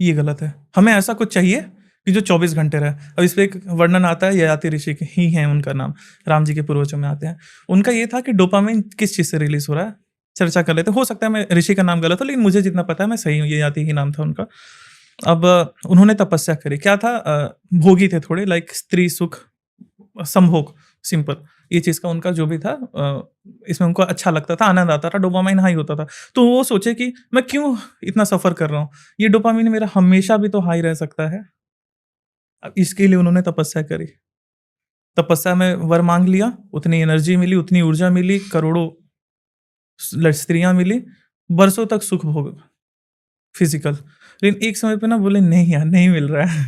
ये गलत है। हमें ऐसा कुछ चाहिए कि जो 24 घंटे रहे। अब इस पे एक वर्णन आता है, ययाति ऋषि के ही है, उनका नाम राम जी के पूर्वजों में आते हैं। उनका ये था कि डोपामाइन किस चीज से रिलीज हो रहा है, चर्चा कर लेते हैं। हो सकता है मैं ऋषि का नाम गलत हो, लेकिन मुझे जितना पता है मैं सही हूँ, ययाति ही नाम था उनका। अब उन्होंने तपस्या करी। क्या था, भोगी थे थोड़े, लाइक स्त्री सुख, संभोग, सिंपल, ये चीज का उनका जो भी था, इसमें उनको अच्छा लगता था, आनंद आता था, डोपामाइन हाई होता था। तो वो सोचे कि मैं क्यों इतना सफर कर रहा हूँ, ये डोपामाइन मेरा हमेशा भी तो हाई रह सकता है। अब इसके लिए उन्होंने तपस्या करी। तपस्या में वर मांग लिया, उतनी एनर्जी मिली, उतनी ऊर्जा मिली, करोड़ों स्त्रियां मिली, बरसों तक सुख भोग फिजिकल। लेकिन एक समय पे ना बोले नहीं यार, नहीं मिल रहा है,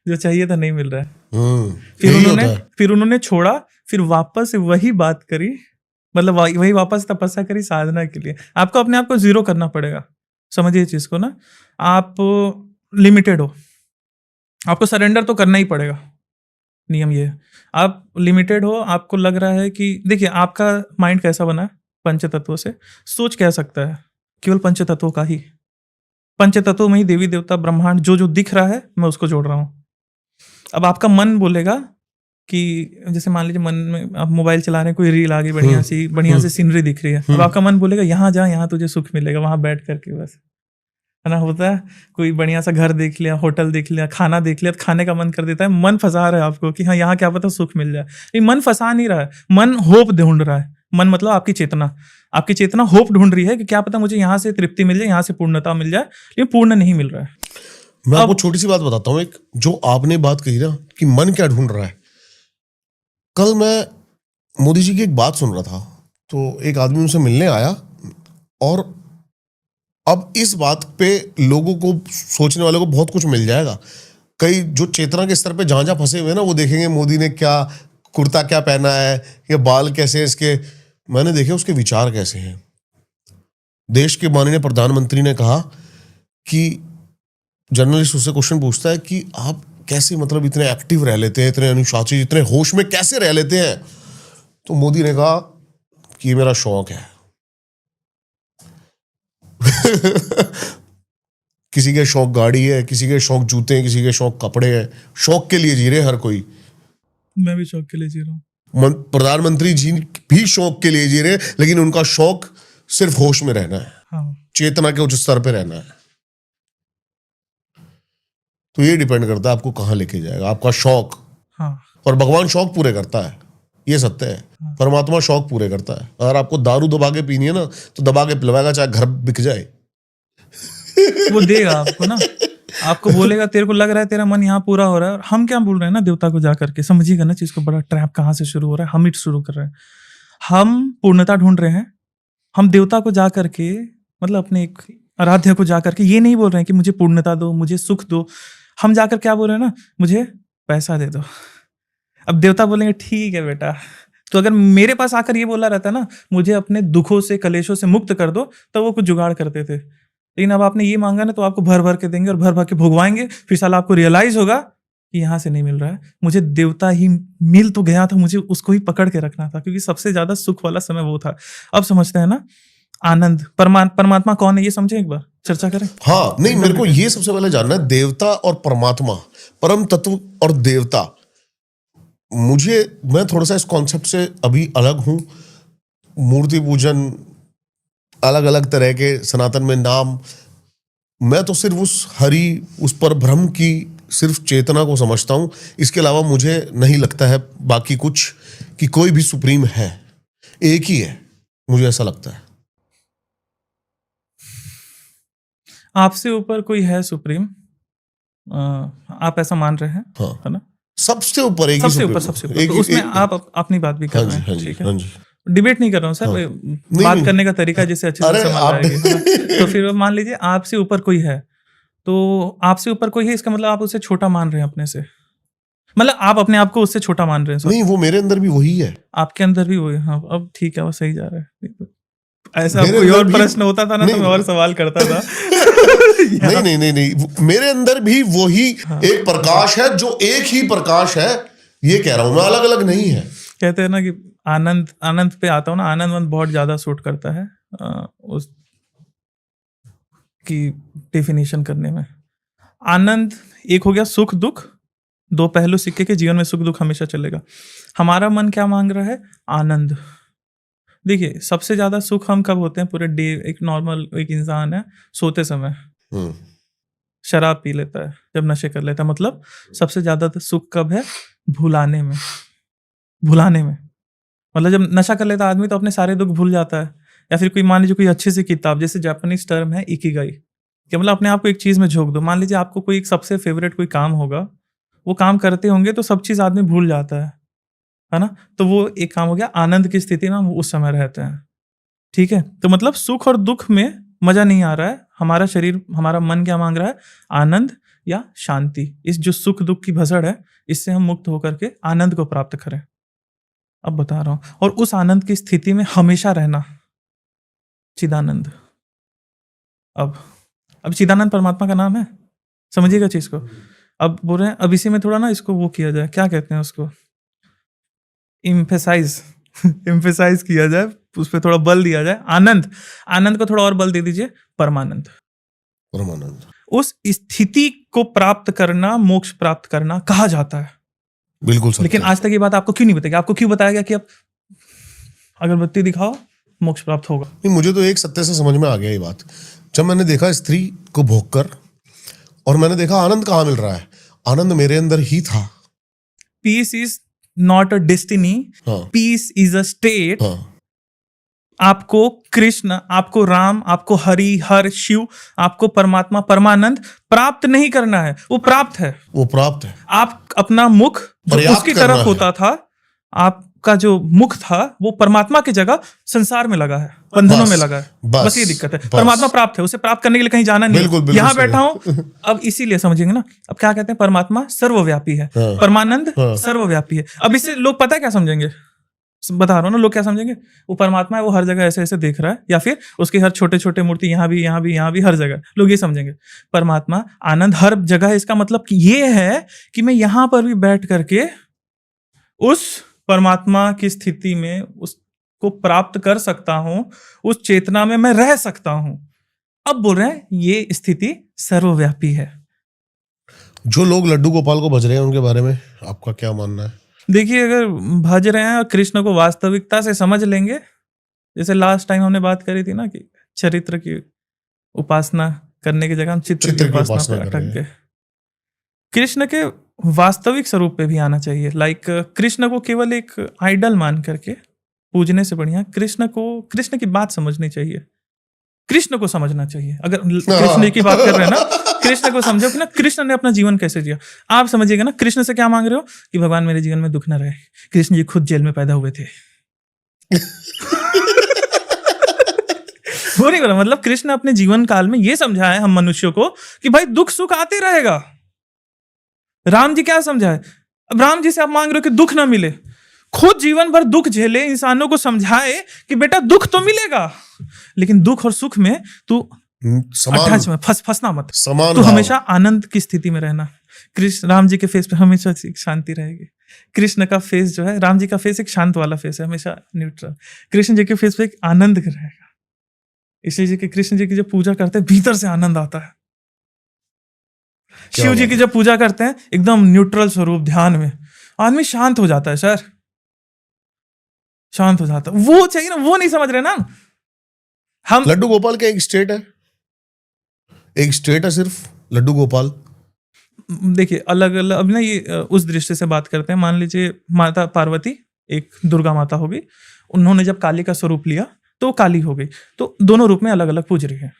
जो चाहिए था नहीं मिल रहा है। फिर उन्होंने छोड़ा, फिर वापस वही बात करी, मतलब वही वापस तपस्या करी साधना के लिए। आपको अपने आप को जीरो करना पड़ेगा, समझिए चीज को ना। आप लिमिटेड हो, आपको सरेंडर तो करना ही पड़ेगा। नियम ये है, आप लिमिटेड हो, आपको लग रहा है कि देखिए आपका माइंड कैसा बना है, पंच तत्वों से। सोच कह सकता है केवल पंच तत्वों का ही, पंच तत्वों में ही देवी देवता ब्रह्मांड जो जो दिख रहा है मैं उसको जोड़ रहा हूं। अब आपका मन बोलेगा कि जैसे मान लीजिए मन में आप मोबाइल चला रहे हैं, कोई रील आ गई बढ़िया सी सीनरी दिख रही है। अब आपका मन बोलेगा यहाँ जा, यहाँ तुझे सुख मिलेगा, वहां बैठ करके बस, है ना। होता है कोई बढ़िया सा घर देख लिया, होटल देख लिया, खाना देख लिया, तो खाने का मन कर देता है। मन फंसा रहा है आपको कि हाँ यहाँ क्या पता सुख मिल जाए। ये मन फंसा नहीं रहा है, मन होप ढूंढ रहा है मन मतलब आपकी चेतना होप ढूंढ रही है कि क्या पता मुझे यहाँ से तृप्ति मिल जाए, यहाँ से पूर्णता मिल जाए, लेकिन पूर्ण नहीं मिल रहा है। मैं आपको छोटी सी बात बताता हूँ, एक जो आपने बात कही ना कि मन क्या ढूंढ रहा है। कल मैं मोदी जी की एक बात सुन रहा था, तो एक आदमी उनसे मिलने आया, और अब इस बात पे लोगों को, सोचने वालों को बहुत कुछ मिल जाएगा। कई जो चेतना के स्तर पे जहां फंसे हुए हैं ना, वो देखेंगे मोदी ने क्या कुर्ता क्या पहना है, ये बाल कैसे हैं इसके। मैंने देखे उसके विचार कैसे हैं। देश के माननीय प्रधानमंत्री ने कहा कि जर्नलिस्ट उससे क्वेश्चन पूछता है कि आप कैसे, मतलब इतने एक्टिव रह लेते हैं, इतने अनुशासित, इतने होश में कैसे रह लेते हैं। तो मोदी ने कहा कि ये मेरा शौक है। किसी के शौक गाड़ी है, किसी के शौक जूते हैं, किसी के शौक कपड़े हैं। शौक के लिए जी रहे हर कोई। मैं भी शौक के लिए जी रहा हूँ। प्रधानमंत्री जी भी शौक के लिए जी रहे, लेकिन उनका शौक सिर्फ होश में रहना है, हाँ। चेतना के उच्च स्तर पे रहना है। तो ये डिपेंड करता है आपको कहाँ लेके जाएगा आपका शौक। हाँ। और भगवान शौक पूरे करता है, ये सत्य है। हाँ। परमात्मा शौक पूरे करता है। अगर आपको दारू दबा के पीनी है ना, तो दबा के पिलवाएगा, चाहे घर बिक जाए। वो देगा आपको ना, आपको बोलेगा तेरे को लग रहा है तेरा मन यहाँ पूरा हो रहा है। और हम क्या बोल रहे हैं ना, देवता को जा करके, समझिएगा ना चीज को, बड़ा ट्रैप कहाँ से शुरू हो रहा है। हम ही शुरू कर रहे हैं। हम पूर्णता ढूंढ रहे हैं। हम देवता को जा करके, मतलब अपने एक आराध्य को जा करके ये नहीं बोल रहे हैं कि मुझे पूर्णता दो, मुझे सुख दो। हम जाकर क्या बोल रहे हैं ना, मुझे पैसा दे दो। अब देवता बोलेंगे ठीक है बेटा। तो अगर मेरे पास आकर ये बोला रहता ना, मुझे अपने दुखों से कलेशों से मुक्त कर दो, तो वो कुछ जुगाड़ करते थे। लेकिन अब आपने ये मांगा ना, तो आपको भर भर के देंगे और भर भर के भुगवाएंगे। फिर साल आपको रियलाइज होगा कि यहाँ से नहीं मिल रहा है। मुझे देवता ही मिल तो गया था, मुझे उसको ही पकड़ के रखना था, क्योंकि सबसे ज्यादा सुख वाला समय वो था। अब समझते हैं ना, आनंद परमात्मा कौन है, ये समझे, एक बार चर्चा करें। हाँ, नहीं, मेरे को ये सबसे पहले जानना है, देवता और परमात्मा, परम तत्व और देवता। मैं थोड़ा सा इस कॉन्सेप्ट से अभी अलग हूं। मूर्ति पूजन, अलग अलग तरह के सनातन में नाम, मैं तो सिर्फ उस पर ब्रह्म की सिर्फ चेतना को समझता हूं। इसके अलावा मुझे नहीं लगता है बाकी कुछ कि कोई भी सुप्रीम है। एक ही है, मुझे ऐसा लगता है। आपसे ऊपर कोई है सुप्रीम, आप ऐसा मान रहे हैं? हाँ, है ना? सबसे ऊपर एक ही सबसे ऊपर तो उसमें आप अपनी बात भी कर रहे हैं। ठीक है, डिबेट नहीं कर रहा हूँ सर। हाँ। बात करने का तरीका जैसे अच्छे से समझ आएगी। तो फिर मान लीजिए आपसे ऊपर कोई है, तो आपसे ऊपर कोई है, इसका मतलब आप उसे छोटा मान रहे हैं अपने से। मतलब आप अपने आप को उससे छोटा मान रहे हैं। नहीं, वो मेरे अंदर भी वही है। आपके अंदर भी वही। हाँ, अब ठीक है, वो सही जा रहा है। ऐसा कोई और प्रश्न होता था ना, तो मैं और सवाल करता था। नहीं, मेरे अंदर भी वही एक प्रकाश है, जो एक ही प्रकाश है। ये कह रहा हूं मैं, अलग अलग नहीं है। कहते हैं ना कि आनंद पे आता हूँ ना, आनंद बहुत ज्यादा सूट करता है उस की डेफिनेशन करने में। आनंद एक हो गया सुख दुख, दो पहलू सिक्के के। जीवन में सुख दुख हमेशा चलेगा। हमारा मन क्या मांग रहा है? आनंद। देखिए, सबसे ज्यादा सुख हम कब होते हैं पूरे डे? एक नॉर्मल एक इंसान है, सोते समय शराब पी लेता है, जब नशे कर लेता है। मतलब सबसे ज्यादा सुख कब है? भुलाने में। मतलब जब नशा कर लेता आदमी, तो अपने सारे दुख भूल जाता है। या फिर कोई, मान लीजिए कोई अच्छी सी किताब, जैसे जापानीज टर्म है इकिगाई, कि मतलब अपने आप को एक चीज में झोंक दो। मान लीजिए आपको कोई एक सबसे फेवरेट कोई काम होगा, वो काम करते होंगे तो सब चीज आदमी भूल जाता है ना? तो वो एक काम हो गया, आनंद की स्थिति में हम उस समय रहते हैं। ठीक है, तो मतलब सुख और दुख में मजा नहीं आ रहा है। हमारा शरीर, हमारा मन क्या मांग रहा है? आनंद या शांति। इस जो सुख दुख की भसड़ है, इससे हम मुक्त होकर के आनंद को प्राप्त करें। अब बता रहा हूं, और उस आनंद की स्थिति में हमेशा रहना, चिदानंद। अब चिदानंद परमात्मा का नाम है, समझिएगा चीज को। अब बोल रहे हैं, अब इसी में थोड़ा ना इसको वो किया जाए, क्या कहते हैं उसको, इम्फेसाइज किया जाए, उस पर थोड़ा बल दिया जाए। आनंद को थोड़ा और बल दे दीजिए, परमानंद। उस स्थिति को प्राप्त करना, मोक्ष प्राप्त करना कहा जाता है। बिल्कुल। लेकिन आज तक ये बात आपको क्यों नहीं बताई? आपको क्यों बताया गया कि अब अगरबत्ती दिखाओ, मोक्ष प्राप्त होगा? नहीं, मुझे तो एक सत्य से समझ में आ गया ये बात। जब मैंने देखा स्त्री को भोगकर, और मैंने देखा आनंद कहाँ मिल रहा है। आनंद मेरे अंदर ही था। Peace is not a destiny, peace is a state आपको कृष्ण, आपको राम, आपको हरि, हर, शिव, आपको परमात्मा, परमानंद प्राप्त नहीं करना है, वो प्राप्त है। वो प्राप्त है। आप अपना मुख जो पर्याप्त उसकी करना तरफ है। होता था, आपका जो मुख था वो परमात्मा की जगह संसार में लगा है, बंधनों में लगा है। बस ये दिक्कत है। परमात्मा प्राप्त है, उसे प्राप्त करने के लिए कहीं जाना नहीं बिल्कुल, है। बिल्कुल यहाँ सही बैठा हूं, अब इसीलिए समझेंगे ना। अब क्या कहते हैं, परमात्मा सर्वव्यापी है, हाँ। परमानंद हाँ। सर्वव्यापी है। अब इससे लोग पता है क्या समझेंगे, बता रहा हूँ ना, लोग क्या समझेंगे, वो परमात्मा है, वो हर जगह ऐसे ऐसे देख रहा है, या फिर उसकी हर छोटे छोटे मूर्ति यहाँ भी, यहाँ भी, यहाँ भी, हर जगह। लोग ये समझेंगे परमात्मा आनंद हर जगह है। इसका मतलब कि ये है कि मैं यहाँ पर भी बैठ करके उस परमात्मा की स्थिति में उसको प्राप्त कर सकता हूं, उस चेतना में मैं रह सकता हूं। अब बोल रहे हैं ये स्थिति सर्वव्यापी है। जो लोग लड्डू गोपाल को भज रहे हैं उनके बारे में आपका क्या मानना है? देखिए, अगर भज रहे हैं और कृष्ण को वास्तविकता से समझ लेंगे, जैसे लास्ट टाइम हमने बात करी थी ना कि चरित्र की उपासना करने की जगह हम चित्र की उपासना पे अटक गए। कृष्ण के वास्तविक स्वरूप पे भी आना चाहिए। लाइक कृष्ण को केवल एक आइडल मान करके पूजने से बढ़िया कृष्ण की बात समझनी चाहिए, कृष्ण को समझना चाहिए। अगर कृष्ण की बात कर रहे हैं ना, कृष्ण को समझो कि ना कृष्ण ने अपना जीवन कैसे जिया। आप समझिएगा ना, कृष्ण से क्या मांग रहे हो कि भगवान मेरे जीवन में दुख ना रहे। कृष्ण जी खुद जेल में पैदा हुए थे। वो नहीं बोला, मतलब कृष्ण अपने जीवन काल में ये समझाया है हम मनुष्यों को कि भाई दुख सुख आते रहेगा। राम जी क्या समझाए, अब राम जी से आप मांग रहे हो कि दुख ना मिले, खुद जीवन भर दुख झेले, इंसानों को समझाए कि बेटा दुख तो मिलेगा, लेकिन दुख और सुख में तू अटैच में फंसना मत, तू हमेशा आनंद की स्थिति में रहना। कृष्ण राम जी के फेस पे हमेशा शांति रहेगी। कृष्ण का फेस जो है, राम जी का फेस एक शांत वाला फेस है, हमेशा न्यूट्रल। कृष्ण जी के फेस पे एक आनंद रहेगा। इसलिए कृष्ण जी की जब पूजा करते हैं भीतर से आनंद आता है। शिव जी की जब पूजा करते हैं एकदम न्यूट्रल स्वरूप ध्यान में आदमी शांत हो जाता है। सर शांत हो जाता है, वो चाहिए ना, वो नहीं समझ रहे ना हम। लड्डू गोपाल का एक स्टेट है सिर्फ लड्डू गोपाल। देखिए अलग अलग, अब ना ये उस दृष्टि से बात करते हैं। मान लीजिए माता पार्वती एक दुर्गा माता हो गई, उन्होंने जब काली का स्वरूप लिया तो वो काली हो गई, तो दोनों रूप में अलग अलग पूज रही है।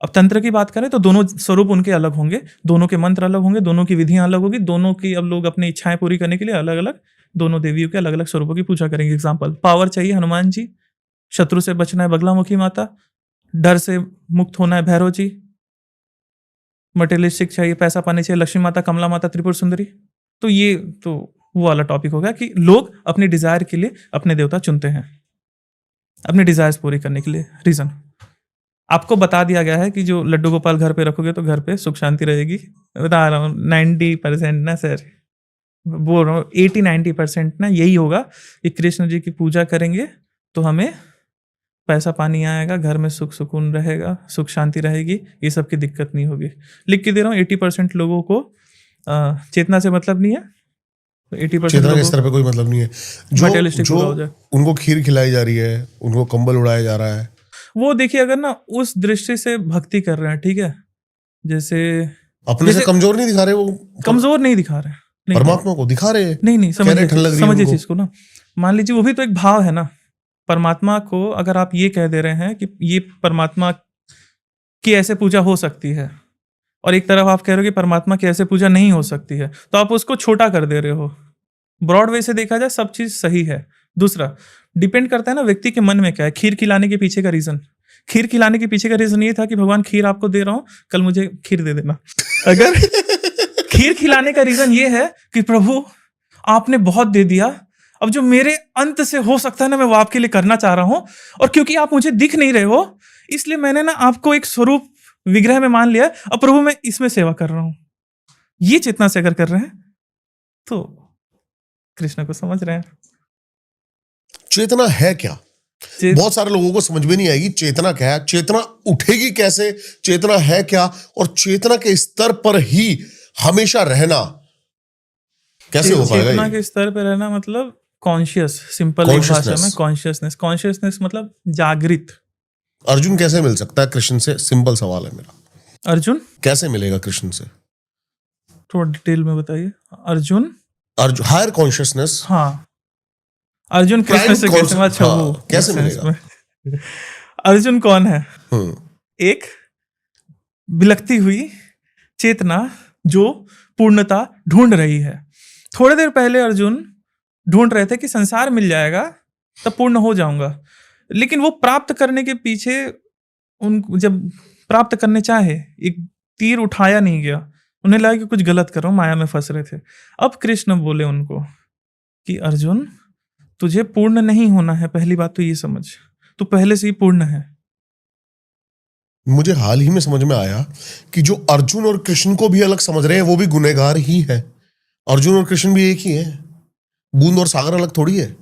अब तंत्र की बात करें तो दोनों स्वरूप उनके अलग होंगे, दोनों के मंत्र अलग होंगे, दोनों की विधियां अलग होगी, दोनों की अब लोग अपनी इच्छाएं पूरी करने के लिए अलग अलग दोनों देवियों के अलग अलग स्वरूपों की पूजा करेंगे। एग्जाम्पल, पावर चाहिए हनुमान जी, शत्रु से बचना है बगलामुखी माता, डर से मुक्त होना है भैरव जी, मटेरियलिस्टिक चाहिए, पैसा पाने चाहिए लक्ष्मी माता, कमला माता, त्रिपुर सुंदरी। तो ये तो वो वाला टॉपिक हो गया कि लोग अपनी डिजायर के लिए अपने देवता चुनते हैं, अपनी डिजायर्स पूरी करने के लिए। रीजन आपको बता दिया गया है कि जो लड्डू गोपाल घर पे रखोगे तो घर पे सुख शांति रहेगी। बता रहा हूँ 90% ना सर, बोल रहा हूँ 80-90% ना यही होगा कि कृष्ण जी की पूजा करेंगे तो हमें पैसा पानी आएगा, घर में सुख सुकून रहेगा, सुख शांति रहेगी, ये सब की दिक्कत नहीं होगी। लिख के दे रहा हूँ 80% लोगों को चेतना से मतलब नहीं है, तो 80% चेतना के स्तर पे कोई मतलब नहीं है। जो उनको खीर खिलाई जा रही है, उनको कंबल उड़ाया जा रहा है, वो देखिए अगर ना उस दृष्टि से भक्ति कर रहे हैं, ठीक है, जैसे अपने से कमजोर नहीं दिखा रहे, वो कमजोर नहीं दिखा रहे, परमात्मा को दिखा रहे हैं। नहीं समझिए चीज को ना। मान लीजिए वो भी तो एक भाव है ना। परमात्मा को अगर आप ये कह दे रहे हैं कि ये परमात्मा की ऐसे पूजा हो सकती है, और एक तरफ आप कह रहे हो कि परमात्मा की ऐसे पूजा नहीं हो सकती है, तो आप उसको छोटा कर दे रहे हो। ब्रॉड वे से देखा जाए सब चीज सही है। दूसरा डिपेंड करता है ना व्यक्ति के मन में क्या है। खीर खिलाने के पीछे का रीजन, खीर खिलाने के पीछे का रीजन ये था कि भगवान खीर आपको दे रहा हूं, कल मुझे खीर दे देना। अगर खीर खिलाने का रीजन ये है कि प्रभु आपने बहुत दे दिया, अब जो मेरे अंत से हो सकता है ना मैं वो आपके लिए करना चाह रहा हूं, और क्योंकि आप मुझे दिख नहीं रहे हो इसलिए मैंने ना आपको एक स्वरूप विग्रह में मान लिया, अब प्रभु मैं इसमें सेवा कर रहा हूं। ये चेतना से अगर कर रहे हैं तो कृष्ण को समझ रहे हैं। चेतना है क्या? बहुत सारे लोगों को समझ में नहीं आएगी चेतना क्या है, चेतना उठेगी कैसे, चेतना है क्या, और चेतना के स्तर पर ही हमेशा रहना कैसे हो पाएगा? चेतना के स्तर पर रहना मतलब कॉन्शियस, सिंपल भाषा में कॉन्शियसनेस मतलब जागृत। अर्जुन कैसे मिल सकता है कृष्ण से? सिंपल सवाल है मेरा। अर्जुन कैसे मिलेगा कृष्ण से? थोड़ा डिटेल में बताइए। Arjun higher consciousness. हाँ, अर्जुन कृष्ण से कैसे मिलेगा? अर्जुन कौन है? हम्म, एक बिलखती हुई चेतना जो पूर्णता ढूंढ रही है। थोड़ी देर पहले अर्जुन ढूंढ रहे थे कि संसार मिल जाएगा तब पूर्ण हो जाऊंगा, लेकिन वो प्राप्त करने के पीछे उन जब प्राप्त करने चाहे एक तीर उठाया नहीं गया, उन्हें लगा कि कुछ गलत कर रहा हूं, माया में फंस रहे थे। अब कृष्ण बोले उनको कि अर्जुन तुझे पूर्ण नहीं होना है, पहली बात तो ये समझ, तू पहले से ही पूर्ण है। मुझे हाल ही में समझ में आया कि जो अर्जुन और कृष्ण को भी अलग समझ रहे हैं वो भी गुनहगार ही है। अर्जुन और कृष्ण भी एक ही है, बूंद और सागर अलग थोड़ी है।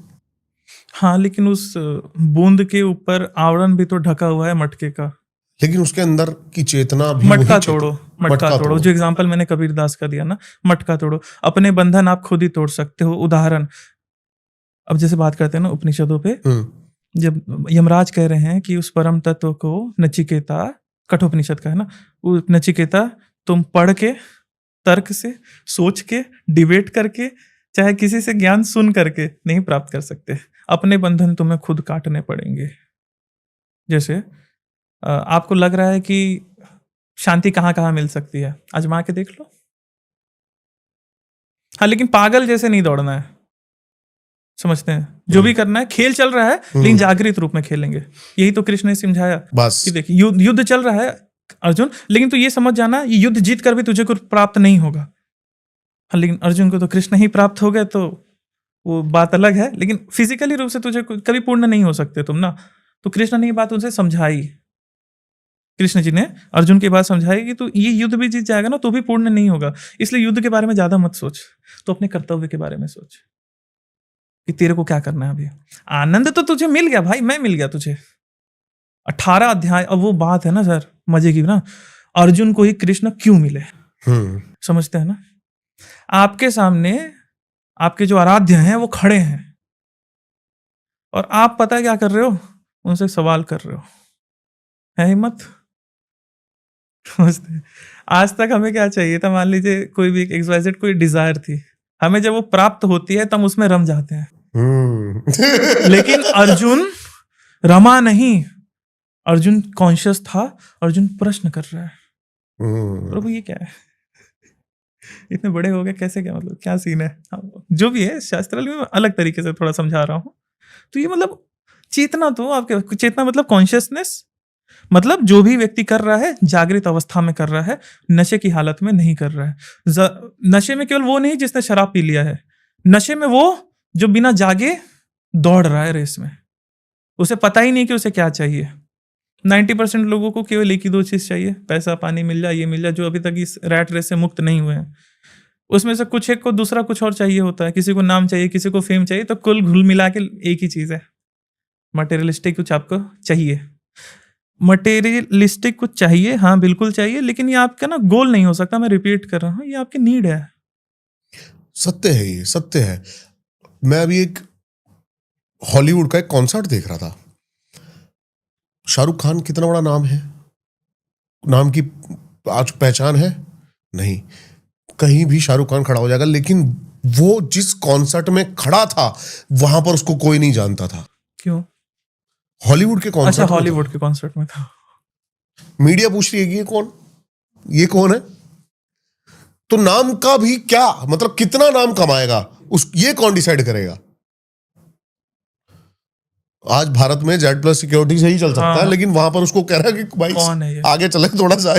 हाँ, लेकिन उस बूंद के ऊपर आवरण भी तो ढका हुआ है मटके का। लेकिन उसके अंदर की चेतना भी मटका वही तोड़ो, चेतना- मटका तोड़ो, जो एग्जांपल मैंने कबीर दास का दिया ना, मटका तोड़ो, अपने बंधन आप खुद ही तोड़ सकते हो। उदाहरण, अब जैसे बात करते हैं ना उपनिषदों पे, जब यमराज कह रहे हैं कि उस परम तत्व को नचिकेता, कठोपनिषद का है ना, वो नचिकेता तुम पढ़ के, तर्क से, सोच के, डिबेट करके, चाहे किसी से ज्ञान सुन करके नहीं प्राप्त कर सकते। अपने बंधन तुम्हें खुद काटने पड़ेंगे। जैसे आपको लग रहा है कि शांति कहाँ कहाँ मिल सकती है, आजमा के देख लो। हाँ, लेकिन पागल जैसे नहीं दौड़ना है, समझते हैं? जो भी करना है, खेल चल रहा है लेकिन जागृत रूप में खेलेंगे। यही तो कृष्ण ने समझाया बस कि देखिए युद्ध चल रहा है अर्जुन, लेकिन तू ये समझ जाना ये युद्ध जीत कर भी तुझे कुछ प्राप्त नहीं होगा। हाँ, लेकिन अर्जुन को तो कृष्ण ही प्राप्त हो गए, तो वो बात अलग है, लेकिन फिजिकली रूप से तुझे कभी पूर्ण नहीं हो सकते तुम ना। तो कृष्ण ने ये बात उनसे समझाई, कृष्ण जी ने अर्जुन की बात समझाई कि तू ये युद्ध भी जीत जाएगा ना तो भी पूर्ण नहीं होगा, इसलिए युद्ध के बारे में ज्यादा मत सोच, तो अपने कर्तव्य के बारे में सोच कि तेरे को क्या करना है अभी। आनंद तो तुझे मिल गया भाई, मैं मिल गया तुझे। 18 अध्याय। अब वो बात है ना सर मजे की ना, अर्जुन को ही कृष्ण क्यों मिले, समझते हैं ना? आपके सामने आपके जो आराध्य हैं वो खड़े हैं और आप पता है क्या कर रहे हो, उनसे सवाल कर रहे हो। है हिम्मत? समझते हैं? आज तक हमें क्या चाहिए था, मान लीजिए कोई भी एक्सवाइजेड कोई डिजायर थी, हमें जब वो प्राप्त होती है तब उसमें रम जाते हैं। लेकिन अर्जुन रमा नहीं, अर्जुन कॉन्शियस था, अर्जुन प्रश्न कर रहा है, प्रभु ये क्या है, इतने बड़े हो गए कैसे, क्या मतलब, क्या सीन है? जो भी है शास्त्राल में अलग तरीके से थोड़ा समझा रहा हूं। तो ये मतलब चेतना, तो आपके चेतना मतलब कॉन्शियसनेस, मतलब जो भी व्यक्ति कर रहा है जागृत अवस्था में कर रहा है, नशे की हालत में नहीं कर रहा है। नशे में केवल वो नहीं जिसने शराब पी लिया है, नशे में वो जो बिना जागे दौड़ रहा है रेस में, उसे पता ही नहीं कि उसे क्या चाहिए। 90% लोगों को केवल एक ही दो चीज चाहिए, पैसा पानी मिल जाए, ये मिल जाए, जो अभी तक इस रैट रेस से मुक्त नहीं हुए हैं। उसमें से कुछ एक को दूसरा कुछ और चाहिए होता है, किसी को नाम चाहिए, किसी को फेम चाहिए, तो कुल घुल मिला के एक ही चीज है, मटेरियलिस्टिक कुछ आपको चाहिए। मटेरियलिस्टिक कुछ चाहिए, हाँ बिल्कुल चाहिए, लेकिन ये आपका ना गोल नहीं हो सकता। मैं रिपीट कर रहा हूँ, ये आपकी नीड है। सत्य है, ये सत्य है। मैं अभी एक हॉलीवुड का एक कॉन्सर्ट देख रहा था। शाहरुख खान कितना बड़ा नाम है, नाम की आज पहचान है नहीं, कहीं भी शाहरुख खान खड़ा हो जाएगा, लेकिन वो जिस कॉन्सर्ट में खड़ा था वहां पर उसको कोई नहीं जानता था। क्यों? हॉलीवुड के कॉन्सर्ट। अच्छा, हॉलीवुड के कॉन्सर्ट में था। मीडिया पूछ रही है कि ये कौन है, तो नाम का भी क्या मतलब, कितना नाम कमाएगा उस, ये कौन डिसाइड करेगा? आज भारत में Z+ सिक्योरिटी से ही चल सकता है, लेकिन वहां पर उसको कह रहा है कि भाई कौन है ये? आगे चले थोड़ा सा।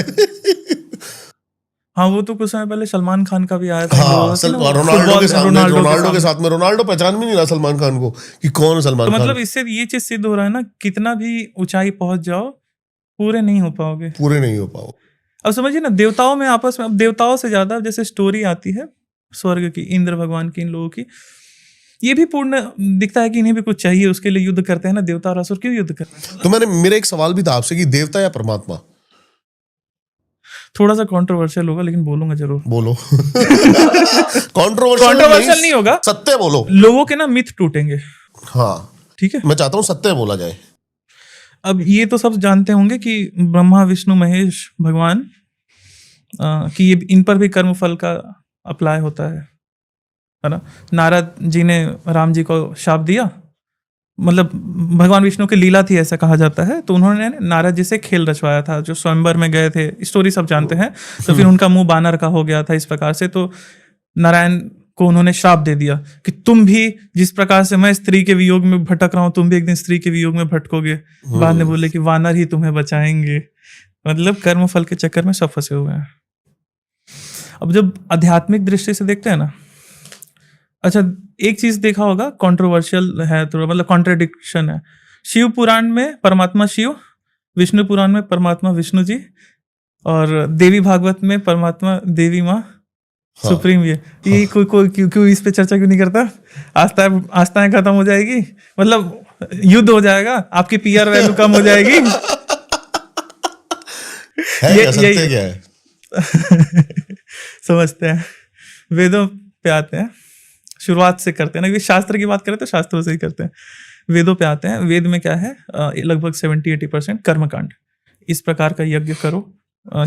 हाँ, वो तो कुछ समय पहले सलमान खान का भी आया था। हाँ, रोनाल्डो के सामने, रोनाल्डो के साथ में रोनाल्डो पहचान भी नहीं रहा सलमान खान को कि कौन है सलमान खान। तो मतलब इससे ये चीज सिद्ध हो रहा है ना, कितना भी ऊंचाई पहुंच जाओ पूरे नहीं हो पाओगे, पूरे नहीं हो पाओ। अब समझिए ना, देवताओं में आपस में, अब देवताओं से ज्यादा जैसे स्टोरी आती है स्वर्ग की, इंद्र भगवान की, इन लोगों की, ये भी पूर्ण दिखता है कि इन्हें भी कुछ चाहिए, उसके लिए युद्ध करते हैं ना। देवता और असुर क्यों युद्ध कर रहे हैं? तो मेरा एक सवाल भी था आपसे कि देवता या परमात्मा? थोड़ा सा कंट्रोवर्शियल होगा, लेकिन बोलूंगा जरूर। बोलो। कंट्रोवर्शियल नहीं होगा, सत्य बोलो। लोगों के ना मिथ टूटेंगे। हाँ ठीक है, मैं चाहता हूं सत्य बोला जाए। अब ये तो सब जानते होंगे कि ब्रह्मा विष्णु महेश भगवान कि ये इन पर भी कर्म फल का अप्लाई होता है ना। नारद जी ने राम जी को शाप दिया मतलब भगवान विष्णु की लीला थी ऐसा कहा जाता है, तो उन्होंने नारद जी से खेल रचवाया था, जो स्वयंवर में गए थे, स्टोरी सब जानते हैं। तो फिर उनका मुंह बानर का हो गया था इस प्रकार से, तो नारायण को उन्होंने श्राप दे दिया कि तुम भी जिस प्रकार से मैं स्त्री के वियोग में भटक रहा हूं, तुम भी एक दिन स्त्री के वियोग में भटकोगे। बाद में बोले कि वानर ही तुम्हें बचाएंगे। मतलब कर्म फल के चक्कर में सब फंसे हुए हैं। अब जब आध्यात्मिक दृष्टि से देखते हैं ना, अच्छा एक चीज देखा होगा, कंट्रोवर्शियल है थोड़ा, मतलब कॉन्ट्रडिक्शन है। शिव पुराण में परमात्मा शिव, विष्णु पुराण में परमात्मा विष्णु जी, और देवी भागवत में परमात्मा देवी माँ सुप्रीम। ये कोई क्यों इस पे चर्चा क्यों नहीं करता? आस्थाएं खत्म हो जाएगी, मतलब युद्ध हो जाएगा, आपकी पीआर वैल्यू कम हो जाएगी। सत्य क्या है? समझते हैं, वेदों पे आते हैं, शुरुआत से करते हैं ना, क्योंकि शास्त्र की बात करें तो शास्त्रों से ही करते हैं। वेदों पे आते हैं। वेद में क्या है, लगभग 70-80% कर्मकांड। इस प्रकार का यज्ञ करो,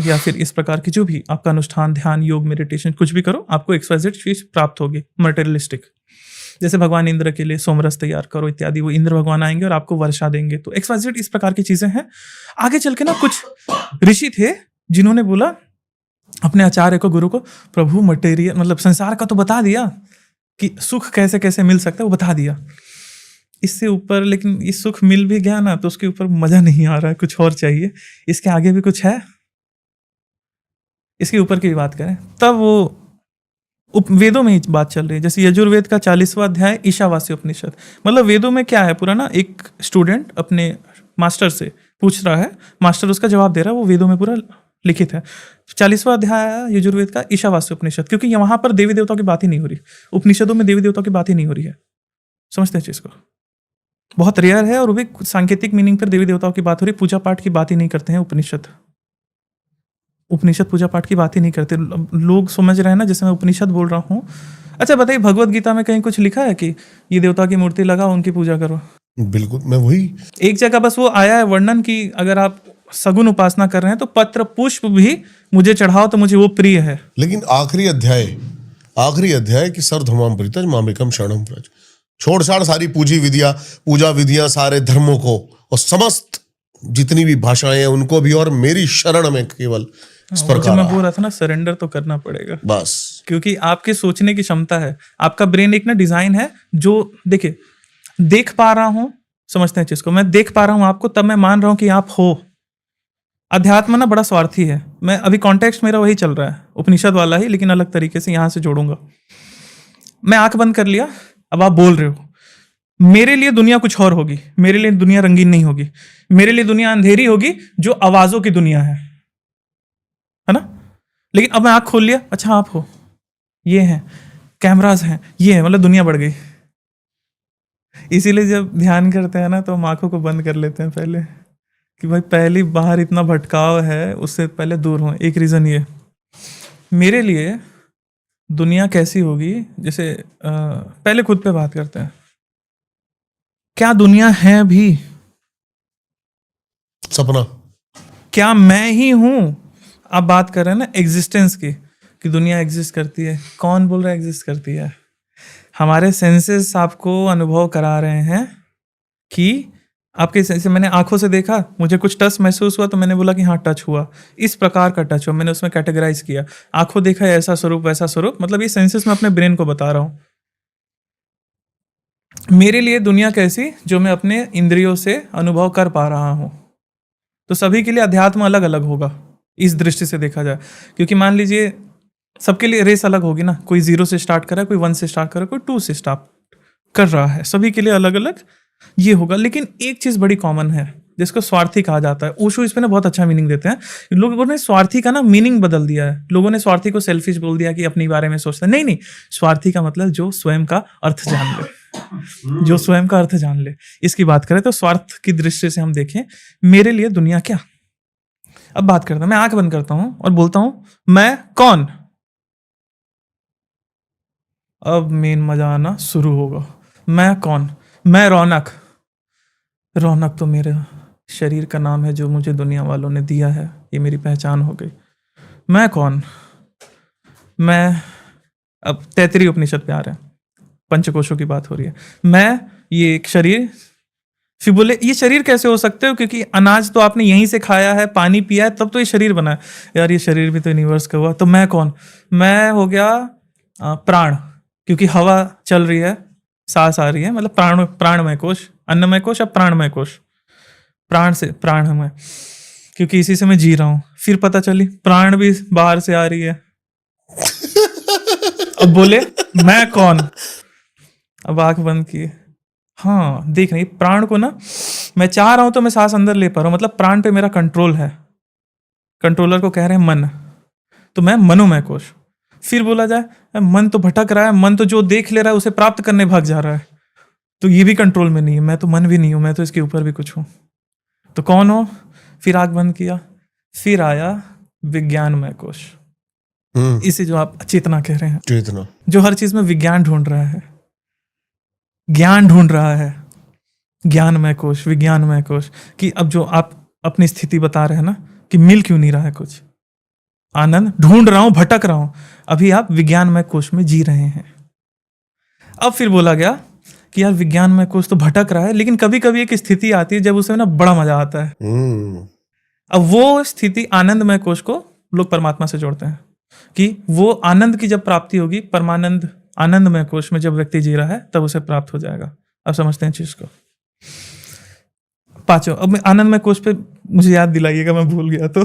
या फिर इस प्रकार की जो भी आपका अनुष्ठान, ध्यान, योग, मेडिटेशन कुछ भी करो, आपको XYZ चीज प्राप्त होगी मटेरियलिस्टिक। जैसे भगवान इंद्र के लिए सोमरस तैयार करो इत्यादि, वो इंद्र भगवान आएंगे और आपको वर्षा देंगे। तो XYZ इस प्रकार की चीजें हैं। आगे चल के ना कुछ ऋषि थे जिन्होंने बोला अपने आचार्य को, गुरु को, प्रभु मटेरियल मतलब संसार का तो बता दिया कि सुख कैसे कैसे मिल सकता है, वो बता दिया। इससे ऊपर लेकिन ये सुख मिल भी गया ना, तो उसके ऊपर मजा नहीं आ रहा है, कुछ और चाहिए। इसके आगे भी कुछ है, इसके ऊपर की बात करें तब वो वेदों में ही बात चल रही है। जैसे यजुर्वेद का 40वां अध्याय ईशावास्य उपनिषद। मतलब वेदों में क्या है, पूरा ना एक स्टूडेंट अपने मास्टर से पूछ रहा है, मास्टर उसका जवाब दे रहा है, वो वेदों में पूरा लिखित है। 40वां अध्याय यजुर्वेद का ईशावास्य उपनिषद, क्योंकि वहां पर देवी देवताओं की बात ही नहीं हो रही। उपनिषदों में देवी देवताओं की बात ही नहीं हो रही है। समझते हैं चीज को? बहुत रेयर है, और वो भी सांकेतिक मीनिंग पर देवी देवताओं की बात हो रही, पूजा पाठ की बात ही नहीं करते हैं उपनिषद। उपनिषद पूजा पाठ की बात ही नहीं करते। लोग समझ रहे हैं ना, जैसे मैं उपनिषद बोल रहा हूँ। अच्छा बताइए, भगवत गीता में कहीं कुछ लिखा है कि ये देवता की मूर्ति लगाओ, उनकी पूजा करो? बिल्कुल, मैं वही एक जगह बस वो आया है वर्णन की अगर आप सगुन उपासना कर रहे हैं तो पत्र पुष्प भी मुझे चढ़ाओ तो मुझे वो प्रिय है। लेकिन आखिरी अध्याय कि सर्वधर्मां परित्यज्य मामेकं शरणं व्रज। छोड़ छाड़ सारी पूजा विधियां, सारे धर्मों को और समस्त जितनी भी भाषाएं हैं उनको भी, और मेरी शरण में केवल इस प्रकार। मैं बोल रहा था ना, सरेंडर तो करना पड़ेगा बस, क्योंकि आपके सोचने की क्षमता है, आपका ब्रेन एक ना डिजाइन है जो देखिए देख पा रहा हूं, समझते हैं चीज को, मैं देख पा रहा हूं आपको, तब मैं मान रहा हूं कि आप हो। अध्यात्म ना बड़ा स्वार्थी है। मैं अभी कॉन्टेक्स्ट मेरा वही चल रहा है, उपनिषद वाला ही, लेकिन अलग तरीके से यहां से जोड़ूंगा। मैं आंख बंद कर लिया, अब आप बोल रहे हो मेरे लिए दुनिया कुछ और होगी, मेरे लिए दुनिया रंगीन नहीं होगी, मेरे लिए दुनिया अंधेरी होगी जो आवाजों की दुनिया है ना। लेकिन अब मैं आंख खोल लिया, अच्छा आप हो, ये है, कैमरास हैं, ये है, मतलब दुनिया बढ़ गई। इसीलिए जब ध्यान करते हैं ना तो हम आंखों को बंद कर लेते हैं पहले, कि भाई पहली बाहर इतना भटकाव है, उससे पहले दूर हो। एक रीजन ये, मेरे लिए दुनिया कैसी होगी, जैसे पहले खुद पे बात करते हैं, क्या दुनिया है भी? सपना। क्या मैं ही हूं? आप बात कर रहे हैं ना एग्जिस्टेंस की, कि दुनिया एग्जिस्ट करती है। कौन बोल रहा है एग्जिस्ट करती है? हमारे सेंसेस आपको अनुभव करा रहे हैं कि आपके जैसे मैंने आंखों से देखा, मुझे कुछ टच महसूस हुआ तो मैंने बोला कि हाँ टच हुआ, इस प्रकार का टच हुआ, मैंने उसमें कैटेगराइज किया। आंखों देखा ऐसा स्वरूप वैसा स्वरूप, मतलब ये सेंसेस में अपने ब्रेन को बता रहा हूं। मेरे लिए दुनिया कैसी, जो मैं अपने इंद्रियों से अनुभव कर पा रहा हूं। तो सभी के लिए अध्यात्म अलग अलग होगा इस दृष्टि से देखा जाए, क्योंकि मान लीजिए सबके लिए रेस अलग होगी ना, कोई 0 से स्टार्ट कर रहा है, कोई 1 से स्टार्ट कर रहा है, कोई 2 से स्टार्ट कर रहा है, सभी के लिए अलग अलग ये होगा। लेकिन एक चीज बड़ी कॉमन है जिसको स्वार्थी कहा जाता है। ओशो इस पे ना बहुत अच्छा मीनिंग देते हैं। लोगों ने स्वार्थी का ना मीनिंग बदल दिया है। लोगों ने स्वार्थी को सेल्फिश बोल दिया कि अपने बारे में सोचता है। नहीं, स्वार्थी का मतलब जो स्वयं का अर्थ जान ले, जो स्वयं का अर्थ जान ले, इसकी बात करें तो स्वार्थ की दृष्टि से हम देखें, मेरे लिए दुनिया क्या। अब बात करता हूं, मैं आंख बंद करता हूं और बोलता हूं मैं कौन। अब मेन मजा आना शुरू होगा। मैं कौन? मैं रौनक। रौनक तो मेरे शरीर का नाम है जो मुझे दुनिया वालों ने दिया है, ये मेरी पहचान हो गई। मैं कौन? मैं, अब तैतरीय उपनिषद पे आ रहे हैं, पंचकोशों की बात हो रही है। मैं ये एक शरीर फिर बोले ये शरीर कैसे हो सकते हो, क्योंकि अनाज तो आपने यहीं से खाया है, पानी पिया है, तब तो ये शरीर बना है। यार ये शरीर भी तो यूनिवर्स का हुआ, तो मैं कौन? मैं हो गया प्राण, क्योंकि हवा चल रही है, सांस आ रही है, मतलब प्राणमय कोश, अन्नमय कोश, अब प्राणमय कोश, प्राण से प्राण है मैं, क्योंकि इसी से मैं जी रहा हूं। फिर पता चली प्राण भी बाहर से आ रही है। अब बोले मैं कौन? अब आंख बंद की, हाँ देख रही प्राण को ना, मैं चाह रहा हूं तो मैं सांस अंदर ले पा रहा हूं, मतलब प्राण पे मेरा कंट्रोल है। कंट्रोलर को कह रहे हैं मन, तो मैं मनोमय कोश। फिर बोला जाए मन तो भटक रहा है, मन तो जो देख ले रहा है उसे प्राप्त करने भाग जा रहा है, तो ये भी कंट्रोल में नहीं है, मैं तो मन भी नहीं हूं, मैं तो इसके ऊपर भी कुछ हूं, तो कौन हो? फिर आंख बंद किया, फिर आया विज्ञानमय कोश, इसे जो आप चेतना कह रहे हैं, चेतना जो हर चीज में विज्ञान ढूंढ रहा है, ज्ञान ढूंढ रहा है, ज्ञानमय कोश, विज्ञानमय कोश। कि अब जो आप अपनी स्थिति बता रहे हैं ना कि मिल क्यों नहीं रहा है कुछ, आनंद ढूंढ रहा हूं, भटक रहा हूं, अभी आप विज्ञानमय कोश में जी रहे हैं। अब फिर बोला गया कि यार विज्ञानमय कोश तो भटक रहा है, लेकिन कभी कभी एक स्थिति आती है जब उसे ना बड़ा मजा आता है। अब वो स्थिति आनंदमय कोश को लोग परमात्मा से जोड़ते हैं, कि वो आनंद की जब प्राप्ति होगी, परमानंद आनंदमय कोश में जब व्यक्ति जी रहा है, तब उसे प्राप्त हो जाएगा। अब समझते हैं चीज को। पांचों, अब मैं आनंदमय कोश पे मुझे याद दिलाइएगा, मैं भूल गया तो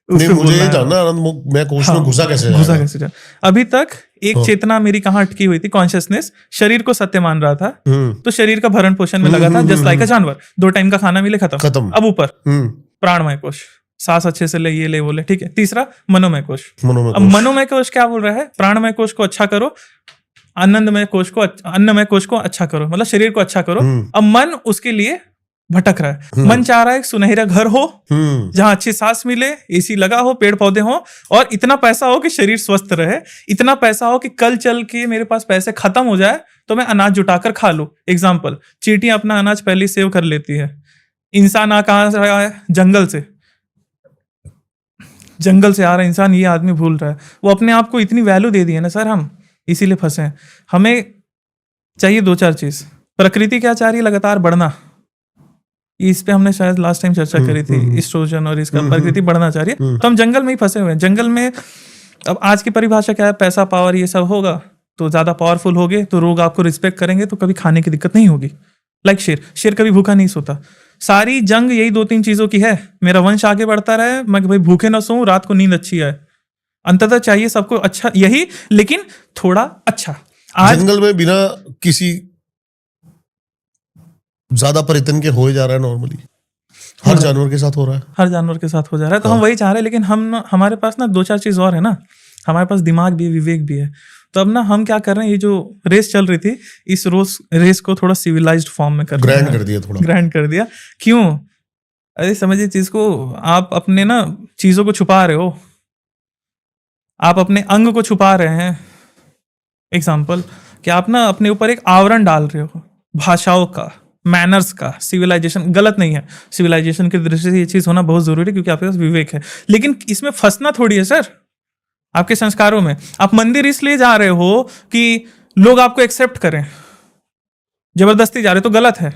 नहीं, मुझे ये जानना आनंदमय कोश में घुसा कैसे जाए। अभी तक एक चेतना मेरी कहाँ अटकी हुई थी, कॉन्शियसनेस शरीर को सत्य मान रहा था, तो शरीर का भरण पोषण में लगा था, जस्ट लाइक अ जानवर, 2 टाइम का खाना मिले खत्म। अब ऊपर प्राणमय कोश, सांस अच्छे से ले, ये ले वो ले, ठीक है। तीसरा मनोमय कोश। अब मनोमय कोश क्या बोल रहा है? प्राणमय कोश को अच्छा करो, आनंदमय कोश को, अन्नमय कोश को अच्छा करो, मतलब शरीर को अच्छा करो। अब मन उसके लिए भटक रहा है, मन चाह रहा है एक सुनहरा घर हो जहां अच्छी सांस मिले, एसी लगा हो, पेड़ पौधे हो, और इतना पैसा हो कि शरीर स्वस्थ रहे, इतना पैसा हो कि कल चल के मेरे पास पैसे खत्म हो जाए तो मैं अनाज जुटाकर खा लूं। एग्जाम्पल, चींटियां अपना अनाज पहले सेव कर लेती है। इंसान आ कहां से रहा है? जंगल से। जंगल से आ रहा इंसान, ये आदमी भूल रहा है, वो अपने आप को इतनी वैल्यू दे दी है ना सर, हम इसीलिए फंसे हैं। हमें चाहिए 2-4 चीज। प्रकृति क्या चाह रही है? लगातार बढ़ना। इस पे हमने शायद लास्ट टाइम चर्चा करी थी, एस्ट्रोजन और इसका, प्रकृति बढ़ना चाह रही है, तो हम जंगल में ही फंसे हुए हैं। जंगल में अब आज की परिभाषा क्या है? पैसा, पावर, ये सब होगा तो ज्यादा पावरफुल होगे तो लोग आपको रिस्पेक्ट करेंगे, तो कभी खाने की दिक्कत नहीं होगी। लाइक शेर कभी भूखा नहीं सोता। सारी जंग यही 2-3 चीजों की है, मेरा वंश आगे बढ़ता रहे, मैं भाई भूखे ना सोऊं, रात को नींद अच्छी आए। अंततः चाहिए सबको अच्छा यही, लेकिन थोड़ा अच्छा। आज जंगल में बिना किसी ज्यादा परितन के हो जा रहा है, नॉर्मली हर जानवर के साथ हो रहा है, हर जानवर के साथ हो जा रहा है, तो हम वही चाह रहे हैं। लेकिन हमारे पास ना 2-4 चीज और है ना, हमारे पास दिमाग भी है, विवेक भी है। तो अब ना हम क्या कर रहे हैं, ये जो रेस चल रही थी, इस रेस को थोड़ा सिविलाइज्ड फॉर्म में कर ग्रैंड कर दिया, थोड़ा ग्रैंड कर दिया। क्यों? अरे समझिए चीज को, आप अपने ना चीजों को छुपा रहे हो, आप अपने अंग को छुपा रहे हैं। एग्जाम्पल, कि आप ना अपने ऊपर एक आवरण डाल रहे हो, भाषाओं का, मैनर्स का। सिविलाइजेशन गलत नहीं है, सिविलाइजेशन की दृष्टि से ये चीज होना बहुत जरूरी है, क्योंकि आपके पास विवेक है। लेकिन इसमें फंसना थोड़ी है सर, आपके संस्कारों में। आप मंदिर इसलिए जा रहे हो कि लोग आपको एक्सेप्ट करें, जबरदस्ती जा रहे तो गलत है।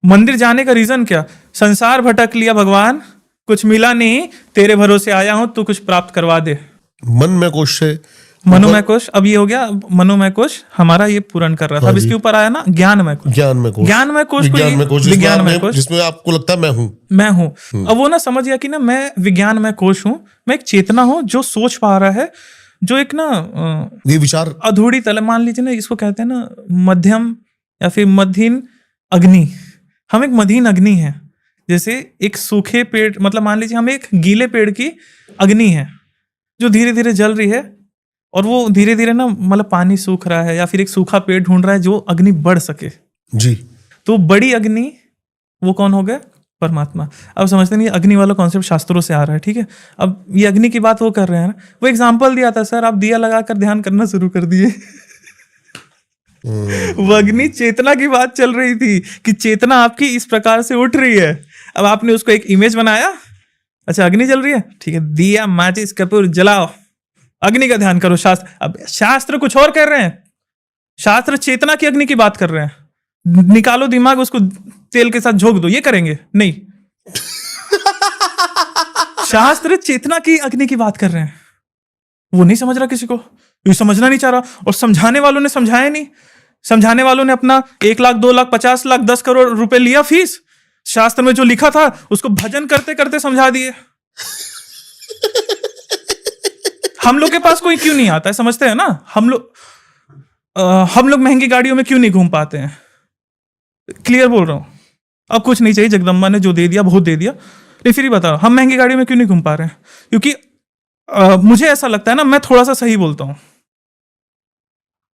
मंदिर जाने का रीजन क्या? संसार भटक लिया भगवान, कुछ मिला नहीं, तेरे भरोसे आया हूं, तू कुछ प्राप्त करवा दे। मन में कोश से मनोमय कोश, अब ये हो गया मनोमय कोश हमारा, ये पूर्ण कर रहा था। अब इसके ऊपर आया ना ज्ञानमय कोश। ज्ञानमय कोश, विज्ञानमय कोश, जिसमें आपको लगता है मैं हूं। अब वो ना समझ गया कि ना मैं विज्ञानमय कोश हूं, मैं एक चेतना हूं जो सोच पा रहा है, जो एक ना ये विचार अधूरी तल, मान लीजिए ना, इसको कहते हैं ना मध्यम या फिर मध्यम अग्नि। हम एक मध्यम अग्नि है, जैसे एक सूखे पेड़, मतलब मान लीजिए हम एक गीले पेड़ की अग्नि है जो धीरे धीरे जल रही है, और वो धीरे धीरे ना, मतलब पानी सूख रहा है, या फिर एक सूखा पेड़ ढूंढ रहा है जो अग्नि बढ़ सके जी। तो बड़ी अग्नि वो कौन हो गया? परमात्मा। अब समझते नहीं, अग्नि वाला कॉन्सेप्ट शास्त्रों से आ रहा है, ठीक है। अब ये अग्नि की बात वो कर रहे हैं ना, वो एग्जाम्पल दिया था सर, आप दिया लगाकर ध्यान करना शुरू कर दिए। वो अग्नि चेतना की बात चल रही थी कि चेतना आपकी इस प्रकार से उठ रही है। अब आपने उसको एक इमेज बनाया, अच्छा अग्नि जल रही है, ठीक है, दिया माचिस कपूर जलाओ, अग्नि का ध्यान करो। शास्त्र, अब शास्त्र कुछ और कर रहे हैं, शास्त्र चेतना की अग्नि की बात कर रहे हैं। निकालो दिमाग, उसको तेल के साथ झोंक दो, ये करेंगे नहीं। शास्त्र चेतना की अग्नि की बात कर रहे हैं, वो नहीं समझ रहा किसी को, ये समझना नहीं चाह रहा, और समझाने वालों ने समझाया नहीं। समझाने वालों ने अपना 1 लाख 2 लाख 50 लाख 10 करोड़ रुपए लिया फीस, शास्त्र में जो लिखा था उसको भजन करते करते समझा दिए। हम लोग के पास कोई क्यों नहीं आता है, समझते हैं ना? हम लोग महंगी गाड़ियों में क्यों नहीं घूम पाते हैं? क्लियर बोल रहा हूं, अब कुछ नहीं चाहिए, जगदम्बा ने जो दे दिया बहुत दे दिया। लेकिन फिर ही बताओ, हम महंगी गाड़ियों में क्यों नहीं घूम पा रहे हैं? क्योंकि मुझे ऐसा लगता है ना, मैं थोड़ा सा सही बोलता हूं,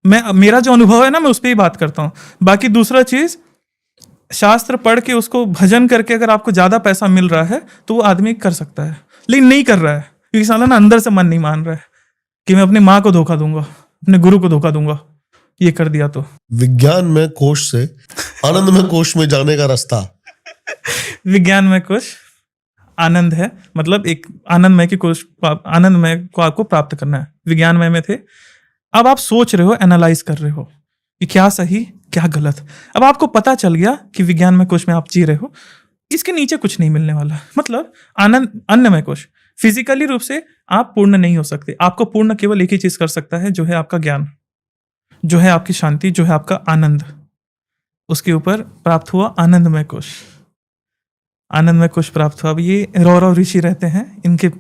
मेरा जो अनुभव है ना, मैं उस पर ही बात करता हूं। बाकी दूसरा चीज, शास्त्र पढ़ के उसको भजन करके अगर आपको ज्यादा पैसा मिल रहा है तो वो आदमी कर सकता है, लेकिन नहीं कर रहा है क्योंकि साला ना अंदर से मन नहीं मान रहा है कि मैं अपनी माँ को धोखा दूंगा, अपने गुरु को धोखा दूंगा, ये कर दिया तो। विज्ञान में कोश से आनंद में कोश में जाने का रास्ता। विज्ञान में कोश आनंद है, मतलब एक आनंदमय की कोश, आनंदमय को आपको प्राप्त करना है। विज्ञानमय में थे, अब आप सोच रहे हो, एनालाइज कर रहे हो कि क्या सही क्या गलत। अब आपको पता चल गया कि विज्ञान में कोश में आप जी रहे हो, इसके नीचे कुछ नहीं मिलने वाला। मतलब आनंद अन्नमय कोश, फिजिकली रूप से आप पूर्ण नहीं हो सकते। आपको पूर्ण केवल एक ही चीज कर सकता है, जो है आपका ज्ञान, जो है आपकी शांति, जो है आपका आनंद। उसके ऊपर प्राप्त हुआ आनंदमय कोश, आनंदमय कोश प्राप्त हुआ। अब ये रौरव ऋषि रहते हैं, इनके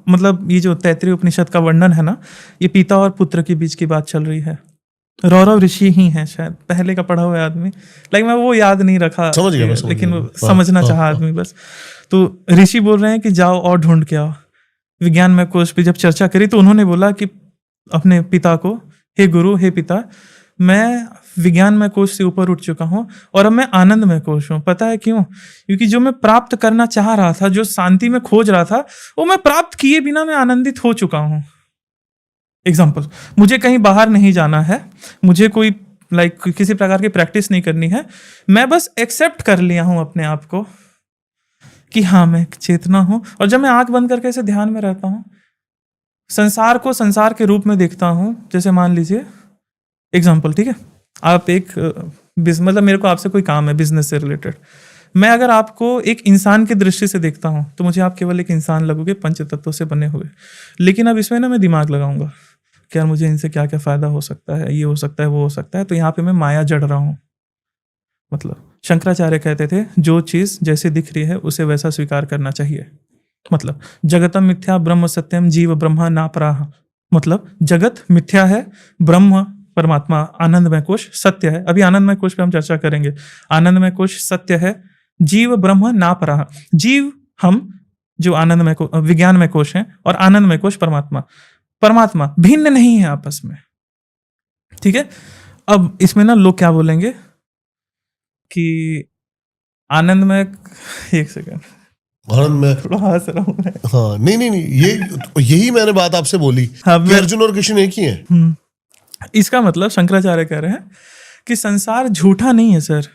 मतलब ये जो तैत्तिरीय उपनिषद का वर्णन है ना, ये पिता और पुत्र के बीच की बात चल रही है। रौरव ऋषि ही हैं शायद, पहले का पढ़ा हुआ आदमी, लेकिन मैं वो याद नहीं रखा, समझ गया, लेकिन वो समझना चाहा आदमी बस। तो ऋषि बोल रहे हैं कि जाओ और ढूंढ के आओ। विज्ञान में कोश पे जब चर्चा करी तो उन्होंने बोला कि अपने पिता को, हे गुरु, हे पिता, मैं विज्ञान में कोश से ऊपर उठ चुका हूं और अब मैं आनंद में कोश हूं। पता है क्यों? क्योंकि जो मैं प्राप्त करना चाह रहा था, जो शांति में खोज रहा था, वो मैं प्राप्त किए बिना मैं आनंदित हो चुका हूं। एग्जाम्पल, मुझे कहीं बाहर नहीं जाना है, मुझे कोई किसी प्रकार की प्रैक्टिस नहीं करनी है, मैं बस एक्सेप्ट कर लिया हूं अपने आप को कि हाँ मैं चेतना हूं। और जब मैं आंख बंद करके ऐसे ध्यान में रहता हूं, संसार को संसार के रूप में देखता हूं। जैसे मान लीजिए एग्जाम्पल, ठीक है, आप एक मतलब मेरे को आपसे कोई काम है बिजनेस से रिलेटेड, मैं अगर आपको एक इंसान की दृष्टि से देखता हूं तो मुझे आप केवल एक इंसान लगोगे, पंच तत्वों से बने हुए। लेकिन अब इसमें ना मैं दिमाग लगाऊंगा कि यार मुझे इनसे क्या क्या फायदा हो सकता है, ये हो सकता है, वो हो सकता है, तो यहाँ पे मैं माया जड़ रहा हूँ। मतलब शंकराचार्य कहते थे, जो चीज जैसे दिख रही है उसे वैसा स्वीकार करना चाहिए। मतलब जगतम मिथ्या ब्रह्म सत्यम जीव ब्रह्मा नापराह, मतलब जगत मिथ्या है, ब्रह्म परमात्मा आनंदमय कोश सत्य है। अभी आनंदमय कोश पे हम चर्चा करेंगे। आनंदमय कोश सत्य है, जीव ब्रह्म नापराह, जीव हम जो आनंदमय को विज्ञानमय कोश हैं, और आनंदमय कोश परमात्मा, परमात्मा भिन्न नहीं है आपस में। ठीक है, अब इसमें ना लोग क्या बोलेंगे कि आनंदमय, एक सेकंड, आनंद में थोड़ा हंस रहा हूं मैं। हाँ, नहीं, यही मैंने बात आपसे बोली कि अर्जुन और कृष्ण एक ही हैं। इसका मतलब शंकराचार्य कह रहे हैं कि संसार झूठा नहीं है सर।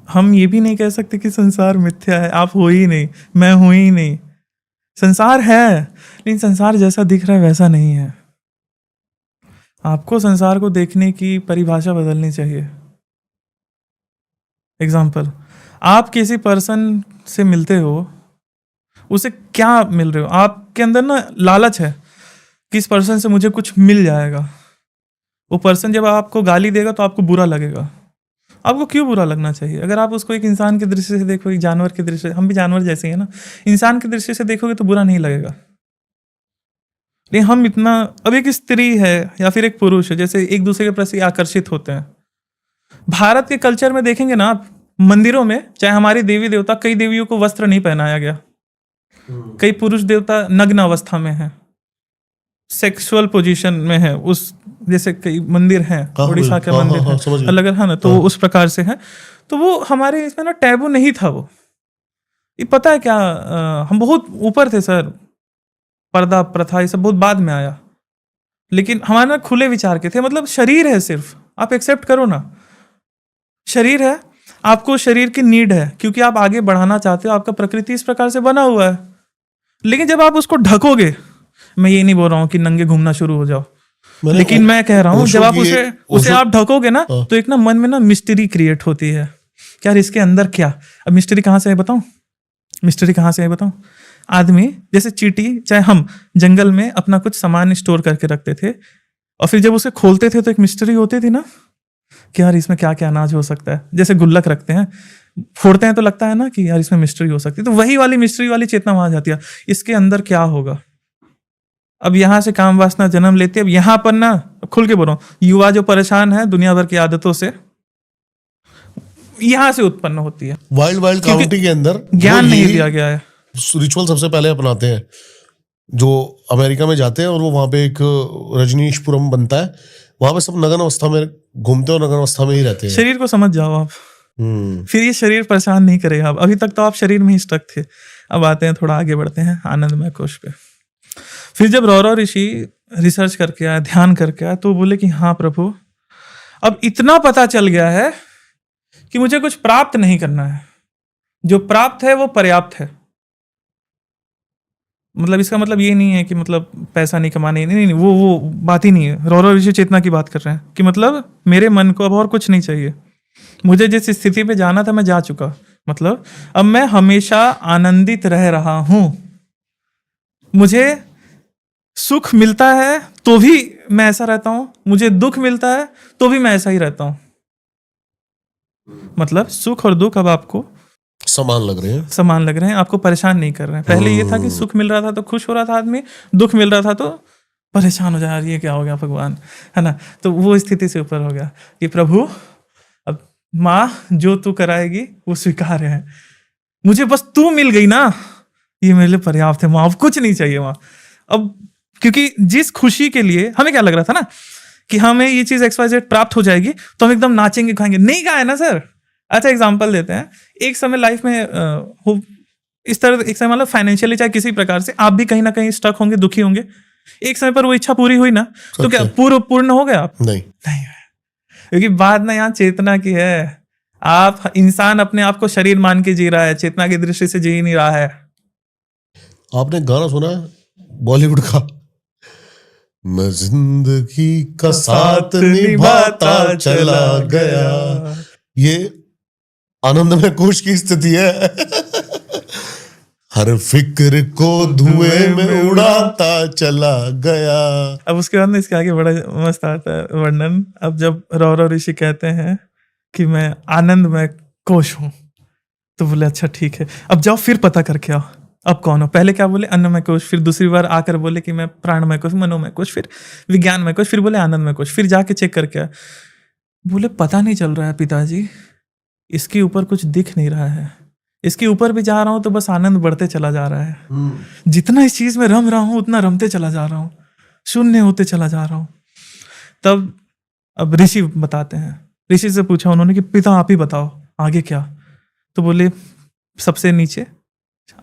हम ये भी नहीं कह सकते कि संसार मिथ्या है, आप हो ही नहीं, मैं हूं ही नहीं। संसार है, लेकिन संसार जैसा दिख रहा है वैसा नहीं है। आपको संसार को देखने की परिभाषा बदलनी चाहिए। एग्जाम्पल, आप किसी पर्सन से मिलते हो, उसे क्या मिल रहे हो? आपके अंदर ना लालच है कि इस पर्सन से मुझे कुछ मिल जाएगा। वो पर्सन जब आपको गाली देगा तो आपको बुरा लगेगा। आपको क्यों बुरा लगना चाहिए? अगर आप उसको एक इंसान की दृष्टि से देखो, एक जानवर की दृष्टि से, हम भी जानवर जैसे हैं ना, इंसान की दृष्टि से देखोगे तो बुरा नहीं लगेगा। लेकिन हम इतना, अब एक स्त्री है या फिर एक पुरुष है, जैसे एक दूसरे के प्रति आकर्षित होते हैं। भारत के कल्चर में देखेंगे ना आप, मंदिरों में चाहे हमारी देवी देवता, कई देवियों को वस्त्र नहीं पहनाया गया, कई पुरुष देवता नग्न अवस्था में है, सेक्सुअल पोजीशन में है। उस जैसे कई मंदिर हैं, उड़ीसा के मंदिर हैं अलग है ना, तो उस प्रकार से है। तो वो हमारे इसमें ना टैबू नहीं था। वो ये पता है क्या, हम बहुत ऊपर थे सर, पर्दा प्रथा ये सब बहुत बाद में आया। लेकिन हमारे ना खुले विचार के थे। मतलब शरीर है, सिर्फ आप एक्सेप्ट करो ना, शरीर है, आपको शरीर की नीड है क्योंकि आप आगे बढ़ाना चाहते हो, आपका प्रकृति इस प्रकार से बना हुआ है। लेकिन जब आप उसको ढकोगे, मैं ये नहीं बोल रहा हूं कि नंगे घूमना शुरू हो जाओ, मैंने लेकिन मैं कह रहा हूँ जब ओशो आप की उसे ओशो आप ढकोगे ना तो एक ना मन में ना मिस्ट्री क्रिएट होती है कि यार इसके अंदर क्या। अब मिस्ट्री कहाँ से है बताऊं, मिस्ट्री कहाँ से है बताऊं। आदमी जैसे चींटी चाहे हम जंगल में अपना कुछ सामान स्टोर करके रखते थे और फिर जब उसे खोलते थे तो एक मिस्ट्री होती थी ना कि यार इसमें क्या क्या अनाज हो सकता है। जैसे गुल्लक रखते हैं, फोड़ते हैं तो लगता है ना कि यार इसमें मिस्ट्री हो सकती है, तो वही वाली मिस्ट्री वाली चेतना वहां जाती है, इसके अंदर क्या होगा। अब यहाँ से काम वासना जन्म लेती है। अब यहाँ पर ना खुल के बोल रहा हूँ, युवा जो परेशान है दुनिया भर की आदतों से, यहाँ से उत्पन्न होती है। वाइल्ड काउंटी के अंदर ज्ञान नहीं दिया गया है। रिचुअल सबसे पहले अपनाते हैं जो अमेरिका में जाते हैं, और वो वहां पे एक रजनीशपुरम बनता है, वहां पे सब नग्न अवस्था में घूमते हैं और नग्न अवस्था में ही रहते हैं। शरीर को समझ जाओ आप, फिर ये शरीर परेशान नहीं करेगा। अब अभी तक तो आप शरीर में ही स्टक थे। अब आते हैं थोड़ा आगे बढ़ते हैं आनंदमय कोश पे। फिर जब रौरव ऋषि रिसर्च करके आया, ध्यान करके आया, तो बोले कि हाँ प्रभु, अब इतना पता चल गया है कि मुझे कुछ प्राप्त नहीं करना है, जो प्राप्त है वो पर्याप्त है। मतलब इसका मतलब ये नहीं है कि मतलब पैसा नहीं कमाने, नहीं, वो बात ही नहीं है। रौरव ऋषि चेतना की बात कर रहे हैं कि मतलब मेरे मन को अब और कुछ नहीं चाहिए, मुझे जिस स्थिति पे जाना था मैं जा चुका। मतलब अब मैं हमेशा आनंदित रह रहा हूं, मुझे सुख मिलता है तो भी मैं ऐसा रहता हूं, मुझे दुख मिलता है तो भी मैं ऐसा ही रहता हूं। मतलब सुख और दुख अब आपको समान लग रहे हैं, समान लग रहे हैं, आपको परेशान नहीं कर रहे हैं। पहले ये था कि सुख मिल रहा था तो खुश हो रहा था आदमी, दुख मिल रहा था तो परेशान हो जा रही है, क्या हो गया भगवान, है ना। तो वो स्थिति से ऊपर हो गया कि प्रभु अब माँ जो तू कराएगी वो स्वीकार है, मुझे बस तू मिल गई ना, ये मेरे लिए पर्याप्त है माँ, अब कुछ नहीं चाहिए माँ। अब क्योंकि जिस खुशी के लिए हमें क्या लग रहा था ना कि हमें ये चीज XYZ प्राप्त हो जाएगी तो हम एकदम नाचेंगे खाएंगे, नहीं कहा है ना सर। अच्छा एग्जांपल देते हैं, एक समय लाइफ में हो इस तरह, एक समय मतलब फाइनेंशियली चाहे किसी प्रकार से आप भी कहीं ना कहीं स्टक होंगे, दुखी होंगे। एक समय पर वो इच्छा पूरी हुई ना तो क्या पूर्ण हो गया आप? नहीं, क्योंकि बात ना यहाँ चेतना की है। आप इंसान अपने आप को शरीर मान के जी रहा है, चेतना की दृष्टि से जी नहीं रहा है। आपने गाना सुना है बॉलीवुड का, मैं जिंदगी का साथ निभाता चला गया, ये आनंदमय कोश की स्थिति है। हर फिक्र को धुएं में उड़ाता चला गया। अब उसके बाद में इसके आगे बड़ा मस्त आता है वर्णन। अब जब रौरव ऋषि कहते हैं कि मैं आनंदमय कोश हूं तो बोले अच्छा ठीक है, अब जाओ फिर पता करके आओ अब कौन हो। पहले क्या बोले अन्नमय कोश, फिर दूसरी बार आकर बोले कि मैं प्राणमय कोश, मनोमय कोश, फिर विज्ञानमय कोश, फिर बोले आनंदमय कोश। फिर जाके चेक करके आए, बोले पता नहीं चल रहा है पिताजी, इसके ऊपर कुछ दिख नहीं रहा है, इसके ऊपर भी जा रहा हूं तो बस आनंद बढ़ते चला जा रहा है, जितना इस चीज में रम रहा हूं उतना रमते चला जा रहा हूं, शून्य होते चला जा रहा हूं। तब अब ऋषि बताते हैं, ऋषि से पूछा उन्होंने कि पिता आप ही बताओ आगे क्या। तो बोले सबसे नीचे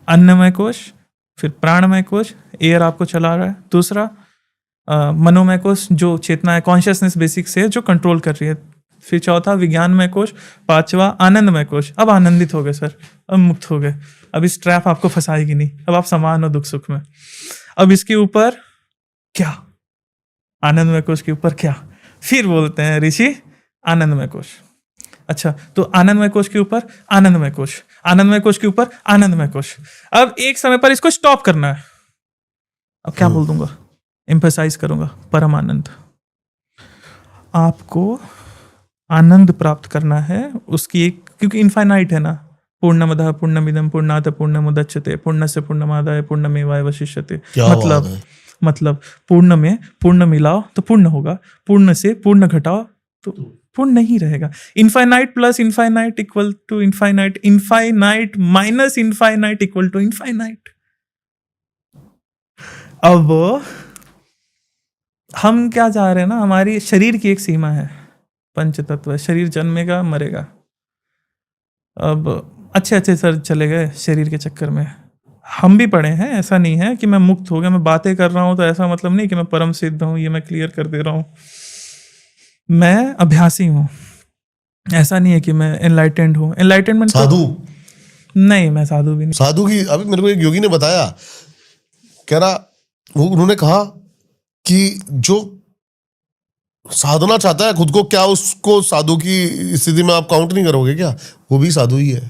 अन्नमय कोश, फिर प्राणमय कोश, एयर आपको चला रहा है, दूसरा मनोमय कोश जो चेतना है, कॉन्शियसनेस बेसिक से जो कंट्रोल कर रही है, फिर चौथा विज्ञानमय कोश, पांचवा आनंदमय कोश। अब आनंदित हो गए सर, अब मुक्त हो गए, अब इस ट्रैप आपको फंसाएगी नहीं, अब आप समान हो दुख सुख में। अब इसके ऊपर क्या, आनंदमय कोश के ऊपर क्या, फिर बोलते हैं ऋषि आनंदमय कोश। अच्छा तो आनंदमय कोश के ऊपर आनंदमय कोश, आनंदमय कोश के ऊपर आनंदमय कोश। अब एक समय पर इसको स्टॉप करना है। अब क्या बोल दूंगा, एम्फसाइज करूंगा, परम आनंद। आपको आनंद प्राप्त करना है उसकी एक, क्योंकि इनफाइनाइट है ना, पूर्णमदः पूर्णमिदं पूर्णात् पूर्णमुदच्यते पूर्णस्य पूर्णमादाय पूर्णमेवावशिष्यते। मतलब पूर्ण में पूर्ण मिलाओ तो पूर्ण होगा, पूर्ण से पूर्ण घटाओ तो पूर्ण नहीं रहेगा। Infinite plus infinite equal to infinite, infinite minus infinite equal to infinite. अब हम क्या चाह रहे हैं ना, हमारी शरीर की एक सीमा है, पंच तत्व, शरीर जन्मेगा मरेगा। अब अच्छे सर चले गए शरीर के चक्कर में, हम भी पढ़े हैं, ऐसा नहीं है कि मैं मुक्त हो गया, मैं बातें कर रहा हूं तो ऐसा मतलब नहीं कि मैं परम सिद्ध हूं, ये मैं क्लियर कर दे रहा हूं। मैं अभ्यासी हूं, ऐसा नहीं है कि मैं एनलाइटेंड हूं। एनलाइटेनमेंट साधु नहीं, मैं साधु भी नहीं। साधु की अभी मेरे को एक योगी ने बताया, कह रहा, उन्होंने कहा कि जो साधना चाहता है खुद को, क्या उसको साधु की स्थिति में आप काउंट नहीं करोगे क्या? वो भी साधु ही है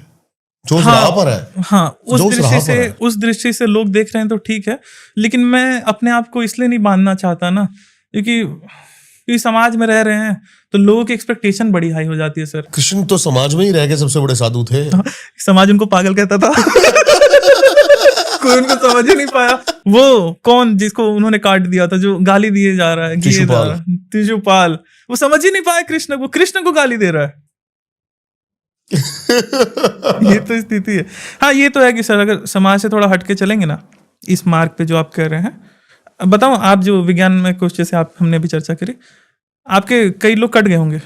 जो उस राह पर है। हाँ, जो उस राह पर है। उस दृष्टि से लोग देख रहे हैं तो ठीक है, लेकिन मैं अपने आप को इसलिए नहीं बांधना चाहता ना, क्योंकि समाज में रह रहे हैं तो लोगों की एक्सपेक्टेशन बड़ी हाई हो जाती है सर। कृष्ण तो समाज में ही रह के सबसे बड़े साधु थे। समाज उनको पागल कहता था। कोई उनको समझ ही नहीं पाया। वो कौन जिसको उन्होंने काट दिया था, जो गाली दिए जा रहा है, शिशुपाल, वो समझ ही नहीं पाया कृष्ण को गाली दे रहा है। ये तो स्थिति है। हाँ, ये तो है कि सर अगर समाज से थोड़ा हटके चलेंगे ना इस मार्ग पे जो आप कह रहे हैं। बताओ, आप जो विज्ञान में कुछ जैसे आप हमने भी चर्चा करी, आपके कई लोग कट गए होंगे,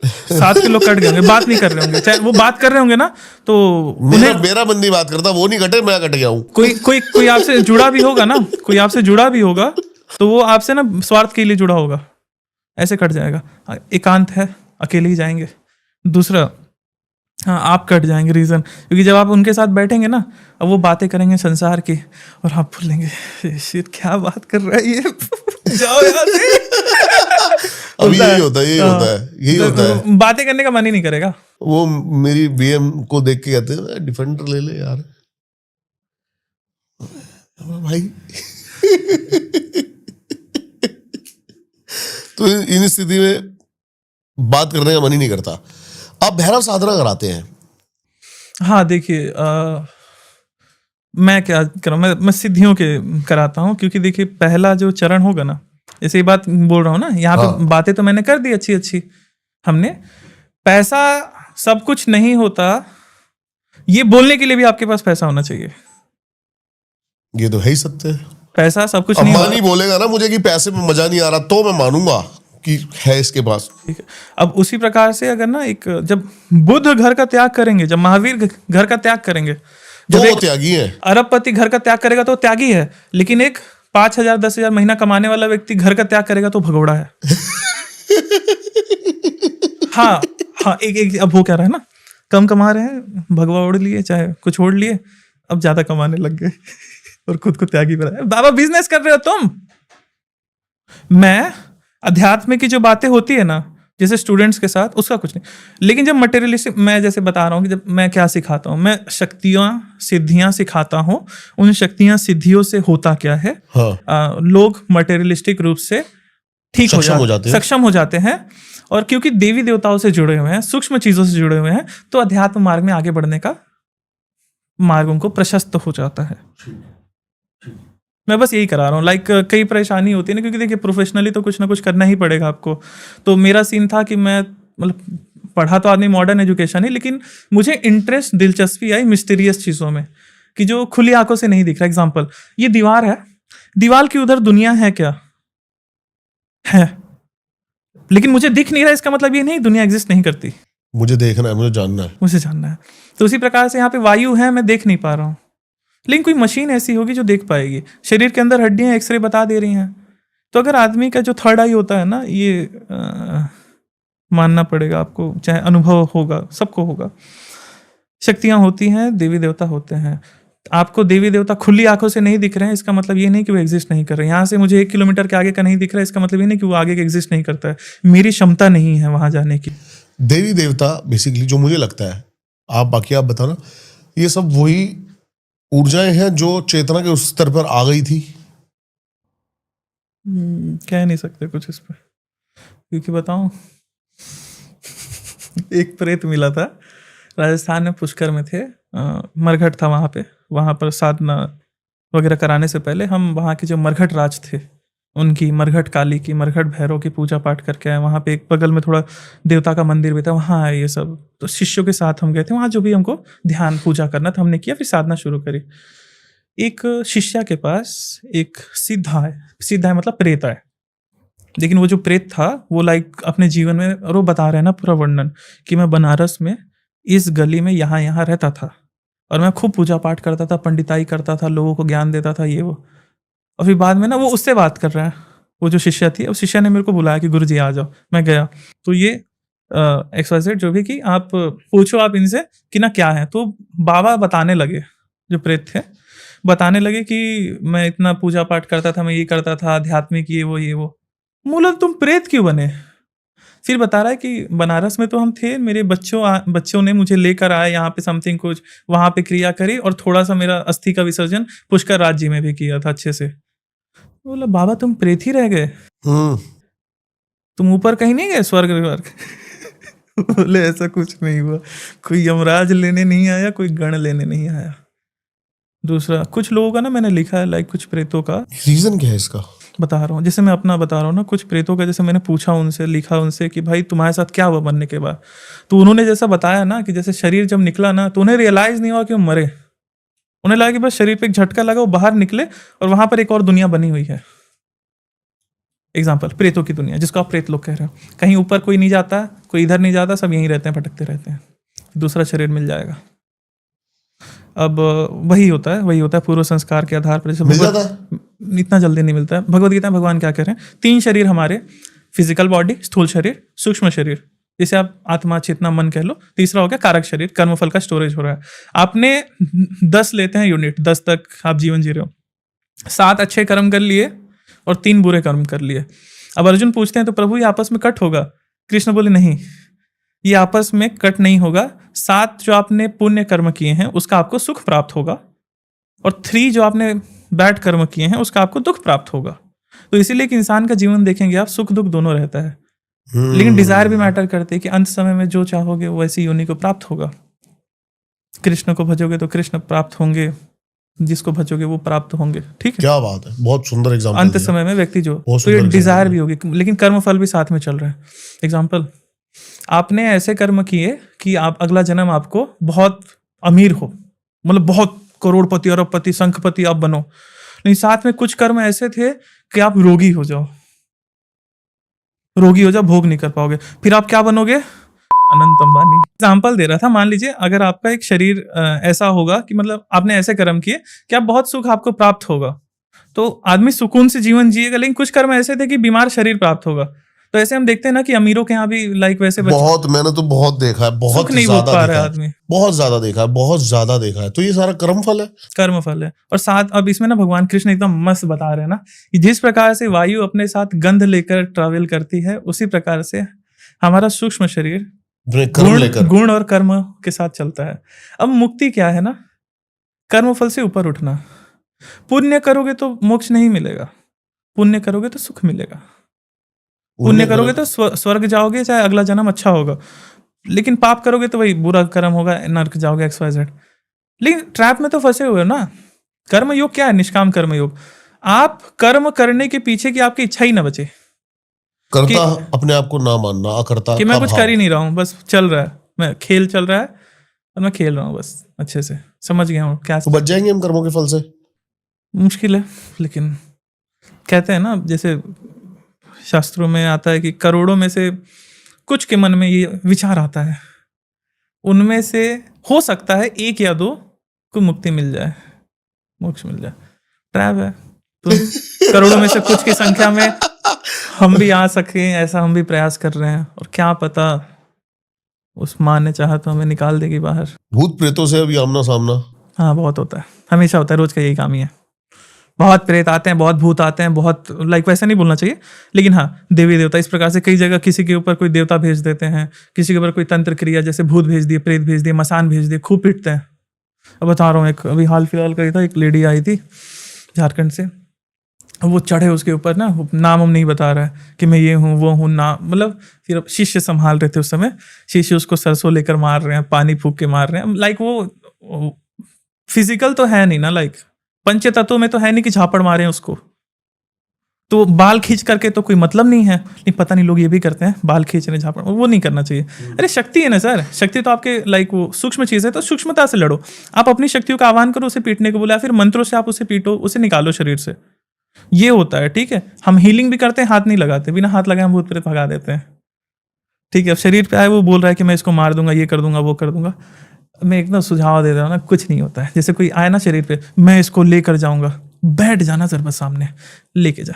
7 के लोग कट गए होंगे, बात नहीं कर रहे होंगे। चाहे वो बात कर रहे होंगे ना तो मेरा मन नहीं बात करता, वो नहीं कटे, मैं कट गया हूँ। कोई आपसे जुड़ा भी होगा ना, कोई आपसे जुड़ा भी होगा तो वो आपसे ना स्वार्थ के लिए जुड़ा होगा, ऐसे कट जाएगा। एकांत है, अकेले ही जाएंगे। दूसरा, हाँ, आप कट जाएंगे। रीजन क्योंकि जब आप उनके साथ बैठेंगे ना, अब वो बातें करेंगे संसार की और आप बोलेंगे शिट क्या बात कर रहा है ये। जाओ यहाँ से। अब यही होता है। बातें करने का मन ही नहीं करेगा। वो मेरी बीएम को देख के कहते हैं डिफेंडर ले ले यार। भाई तो इन स्थिति में बात करने का मन ही नहीं करता। आप भैरव साधना कराते हैं। हाँ, देखिए, मैं क्या कर रहा हूँ, मैं सिद्धियों के कराता हूँ। क्योंकि देखिए, पहला जो चरण होगा ना, जैसे ये बात बोल रहा हूँ ना, यहाँ पे बातें तो मैंने कर दी अच्छी हमने। पैसा सब कुछ नहीं होता, ये बोलने के लिए भी आपके पास पैसा होना चाहिए। ये तो है ही सत्य। पैसा सब कुछ नहीं। अंबानी बोलेगा ना मुझे कि पैसे में मजा नहीं आ रहा, तो मैं मानूंगा कि है इसके पास। ठीक है। अब उसी प्रकार से अगर ना जब बुद्ध घर का त्याग करेंगे, जब महावीर घर का त्याग करेंगे, तो वो त्यागी है। अरबपति घर का त्याग करेगा तो त्यागी है, लेकिन एक 5,000 10,000 महीना कमाने वाला व्यक्ति घर का त्याग करेगा तो भगोड़ा है। हाँ, एक अब वो क्या रहा है ना, कम कमा रहे हैं, भगवा ओढ़ लिए, चाहे कुछ ओढ़ लिए, अब ज्यादा कमाने लग गए और खुद को त्यागी बनाया। बाबा बिजनेस कर रहे हो तुम। मैं अध्यात्म की जो बातें होती है ना, जैसे स्टूडेंट्स के साथ, उसका कुछ नहीं। लेकिन जब मटेरियलिस्टिक, मैं जैसे बता रहा हूँ कि जब मैं क्या सिखाता हूँ, मैं शक्तियाँ सिद्धियाँ सिखाता हूँ। उन शक्तियाँ सिद्धियों से होता क्या है, हाँ। लोग मटेरियलिस्टिक रूप से ठीक सक्षम हो जाते हैं। और क्योंकि देवी देवताओं से जुड़े हुए हैं, सूक्ष्म चीजों से जुड़े हुए हैं, तो अध्यात्म मार्ग में आगे बढ़ने का मार्ग उनको प्रशस्त हो जाता है। मैं बस यही करा रहा हूँ। कई परेशानी होती है ना, क्योंकि देखिए प्रोफेशनली तो कुछ ना कुछ करना ही पड़ेगा आपको। तो मेरा सीन था कि मैं पढ़ा तो आदमी मॉडर्न एजुकेशन है, लेकिन मुझे इंटरेस्ट, दिलचस्पी आई मिस्टीरियस चीज़ों में, कि जो खुली आंखों से नहीं दिख रहा। एग्जाम्पल, ये दीवार है, दीवार की उधर दुनिया है क्या है, लेकिन मुझे दिख नहीं रहा। इसका मतलब ये नहीं दुनिया एग्जिस्ट नहीं करती। मुझे देखना है, मुझे जानना है। तो उसी प्रकार से यहाँ पे वायु है, मैं देख नहीं पा रहा हूँ, लेकिन कोई मशीन ऐसी होगी जो देख पाएगी। शरीर के अंदर हड्डियां एक्सरे बता दे रही हैं। तो अगर आदमी का जो थर्ड आई होता है ना, ये मानना पड़ेगा आपको, चाहे अनुभव होगा, सबको होगा। शक्तियां होती हैं, देवी देवता होते हैं। आपको देवी देवता खुली आंखों से नहीं दिख रहे हैं, इसका मतलब ये नहीं कि वो एग्जिस्ट नहीं कर रहे हैं। यहाँ से मुझे 1 किलोमीटर के आगे का नहीं दिख रहा है, इसका मतलब ये नहीं कि वो आगे का एग्जिस्ट नहीं करता है। मेरी क्षमता नहीं है वहां जाने की। देवी देवता बेसिकली जो मुझे लगता है, बाकी आप बताना, ये सब वही ऊर्जाएं हैं जो चेतना के उस स्तर पर आ गई थी। कह नहीं सकते कुछ इस पर, क्योंकि बताऊं, एक प्रेत मिला था राजस्थान में, पुष्कर में थे, मरघट था वहाँ पर साधना वगैरह कराने से पहले हम वहाँ के जो मरघट राज थे, उनकी, मरघट काली की, मरघट भैरव की पूजा पाठ करके आए। वहाँ पे एक बगल में थोड़ा देवता का मंदिर भी था, वहाँ आए ये सब। तो शिष्यों के साथ हम गए थे वहाँ, जो भी हमको ध्यान पूजा करना था हमने किया, फिर साधना शुरू करी। एक शिष्या के पास एक सिद्धा है मतलब प्रेत है। लेकिन वो जो प्रेत था वो अपने जीवन में, और वो बता रहे हैं ना पूरा वर्णन, कि मैं बनारस में इस गली में यहाँ रहता था और मैं खूब पूजा पाठ करता था, पंडिताई करता था, लोगों को ज्ञान देता था, ये वो। और फिर बाद में ना वो उससे बात कर रहा है, वो जो शिष्या थी। अब शिष्या ने मेरे को बुलाया कि गुरुजी आ जाओ। मैं गया, तो ये XYZ जो भी, कि आप पूछो आप इनसे कि ना क्या है। तो बाबा बताने लगे, जो प्रेत थे बताने लगे कि मैं इतना पूजा पाठ करता था, मैं ये करता था, आध्यात्मिक ये वो। बोला तुम प्रेत क्यों बने? फिर बता रहा है कि बनारस में तो हम थे, मेरे बच्चों ने मुझे लेकर आए यहाँ पे, समथिंग कुछ वहां पे क्रिया करी और थोड़ा सा मेरा अस्थि का विसर्जन पुष्कर राज्य में भी किया था अच्छे से। बोला बाबा तुम प्रेत ही रह गए, तुम ऊपर कहीं नहीं गए स्वर्ग वर्ग? बोले ऐसा कुछ नहीं हुआ, कोई यमराज लेने नहीं आया, कोई गण लेने नहीं आया। दूसरा कुछ लोगों का ना मैंने लिखा है, लाइक कुछ प्रेतों का, रीजन क्या है इसका? बता रहा हूँ, जैसे मैं अपना बता रहा हूँ ना, कुछ प्रेतों का जैसे मैंने पूछा उनसे, लिखा उनसे कि भाई तुम्हारे साथ क्या हुआ मरने के बाद, तो उन्होंने जैसा बताया ना कि जैसे शरीर जब निकला ना तो उन्हें रियलाइज नहीं हुआ कि वो मरे, उन्हें लगा कि बस शरीर पे एक झटका लगा, वो बाहर निकले और वहां पर एक और दुनिया बनी हुई है। एग्जाम्पल प्रेतों की दुनिया, जिसको आप प्रेत लोग कह रहे हो, कहीं ऊपर कोई नहीं जाता, कोई इधर नहीं जाता, सब यहीं रहते हैं, भटकते रहते हैं, दूसरा शरीर मिल जाएगा। अब वही होता है पूर्व संस्कार के आधार पर। जैसे मिल जाता है? इतना जल्दी नहीं मिलता है। भगवद गीता में भगवान क्या कह रहे हैं, 3 शरीर हमारे, फिजिकल बॉडी, स्थूल शरीर, सूक्ष्म शरीर, जिसे आप आत्मा चेतना मन कह लो, तीसरा हो गया कारक शरीर, कर्मफल का स्टोरेज हो रहा है। आपने 10 लेते हैं यूनिट, 10 तक आप जीवन जी रहे हो, 7 अच्छे कर्म कर लिए और 3 बुरे कर्म कर लिए। अब अर्जुन पूछते हैं तो प्रभु ये आपस में कट होगा? कृष्ण बोले नहीं, ये आपस में कट नहीं होगा। 7 जो आपने पुण्य कर्म किए हैं उसका आपको सुख प्राप्त होगा, और 3 जो आपने बैड कर्म किए हैं उसका आपको दुख प्राप्त होगा। तो इसीलिए कि इंसान का जीवन देखेंगे आप, सुख दुख दोनों रहता है, लेकिन डिजायर भी मैटर करते हैं कि अंत समय में जो चाहोगे वो वैसी योनि को प्राप्त होगा। कृष्ण को भजोगे तो कृष्ण प्राप्त होंगे, जिसको भजोगे वो प्राप्त होंगे। ठीक है, क्या बात है, बहुत सुंदर एग्जांपल। अंत समय में व्यक्ति जो, तो ये डिजायर भी होगी, लेकिन कर्म फल भी साथ में चल रहा है। एग्जाम्पल, आपने ऐसे कर्म किए कि आप अगला जन्म आपको बहुत अमीर हो, मतलब बहुत करोड़पति अरबपति शंखपति आप बनो, लेकिन साथ में कुछ कर्म ऐसे थे कि आप रोगी हो जाओ, भोग नहीं कर पाओगे, फिर आप क्या बनोगे? अनंत अंबानी। एग्जाम्पल दे रहा था, मान लीजिए अगर आपका एक शरीर ऐसा होगा कि मतलब आपने ऐसे कर्म किए कि आप बहुत सुख आपको प्राप्त होगा, तो आदमी सुकून से जीवन जिएगा, लेकिन कुछ कर्म ऐसे थे कि बीमार शरीर प्राप्त होगा। तो ऐसे हम देखते हैं ना कि अमीरों के यहाँ भी लाइक वैसे बहुत, मैंने तो बहुत देखा है, बहुत नहीं भोग पा रहा है आदमी, बहुत ज्यादा देखा है। तो ये सारा कर्मफल है। और साथ अब इसमें ना भगवान कृष्ण एकदम मस्त बता रहे हैं ना कि जिस प्रकार से वायु अपने साथ गंध लेकर ट्रैवल करती है, उसी प्रकार से हमारा सूक्ष्म शरीर गुण और कर्म के साथ चलता है। अब मुक्ति क्या है ना, कर्म फल से ऊपर उठना। पुण्य करोगे तो मोक्ष नहीं मिलेगा, पुण्य करोगे तो सुख मिलेगा। पुण्य करोगे तो स्वर्ग जाओगे, चाहे अगला जन्म अच्छा होगा, लेकिन पाप करोगे तो वही बुरा कर्म होगा, नरक जाओगे, XYZ। लेकिन ट्रैप में तो फंसे हुए हो ना। कर्म योग क्या है? निष्काम कर्म योग। आप कर्म करने के पीछे की आपकी इच्छा ही ना बचे, करता अपने आप को ना मानना, अकर्ता कि मैं कुछ कर ही नहीं रहा हूँ, बस चल रहा है, मैं खेल चल रहा है और मैं खेल रहा हूँ बस, अच्छे से समझ गया हूँ क्या। तो बच जाएंगे हम कर्मों के फल से? मुश्किल है, लेकिन कहते हैं ना, जैसे शास्त्रों में आता है कि करोड़ों में से कुछ के मन में ये विचार आता है, उनमें से हो सकता है 1 या 2 को मुक्ति मिल जाए, मोक्ष मिल जाए। ट्रैप है, तो करोड़ों में से कुछ की संख्या में हम भी आ सके, ऐसा हम भी प्रयास कर रहे हैं, और क्या पता उस माँ ने चाहा तो हमें निकाल देगी बाहर। भूत प्रेतों से अभी आमना सामना? हाँ, बहुत होता है, हमेशा होता है, रोज का यही काम ही है। बहुत प्रेत आते हैं, बहुत भूत आते हैं, बहुत लाइक वैसा नहीं बोलना चाहिए, लेकिन हाँ देवी देवता इस प्रकार से कई जगह किसी के ऊपर कोई देवता भेज देते हैं, किसी के ऊपर कोई तंत्र क्रिया, जैसे भूत भेज दिए, प्रेत भेज दिए, मसान भेज दिए, खूब पीटते हैं। अब बता रहा हूँ, एक अभी हाल फिलहाल का ही था, एक लेडी आई थी झारखंड से, वो चढ़े उसके ऊपर ना, नाम हम नहीं बता रहा है कि मैं ये हूँ वो हूँ, नाम मतलब, फिर शिष्य संभाल रहे थे उस समय, शिष्य उसको सरसों लेकर मार रहे हैं, पानी फूक के मार रहे हैं, लाइक वो फिजिकल तो है नहीं ना, लाइक पंच तत्वों में तो है नहीं कि झापड़ मारे हैं उसको, तो बाल खींच करके तो कोई मतलब नहीं है। नहीं, पता नहीं लोग ये भी करते हैं, बाल खींच रहे झापड़, वो नहीं करना चाहिए। अरे शक्ति है ना सर, शक्ति तो आपके लाइक वो सूक्ष्म चीज है, तो सूक्ष्मता से लड़ो, आप अपनी शक्तियों का आह्वान करो, उसे पीटने को बोला, फिर मंत्रों से आप उसे पीटो, उसे निकालो शरीर से, ये होता है। ठीक है, हम हीलिंग भी करते हैं, हाथ नहीं लगाते, बिना हाथ लगाए हम भूत प्रेत भगा देते हैं। ठीक है, अब शरीर पे आए, वो बोल रहा है कि मैं इसको मार दूंगा, ये कर दूंगा, वो कर दूंगा, मैं एकदम सुझाव दे रहा हूँ ना, कुछ नहीं होता है। जैसे कोई आए ना शरीर पे, मैं इसको लेकर जाऊंगा, बैठ जाना सर बस सामने, लेके जा।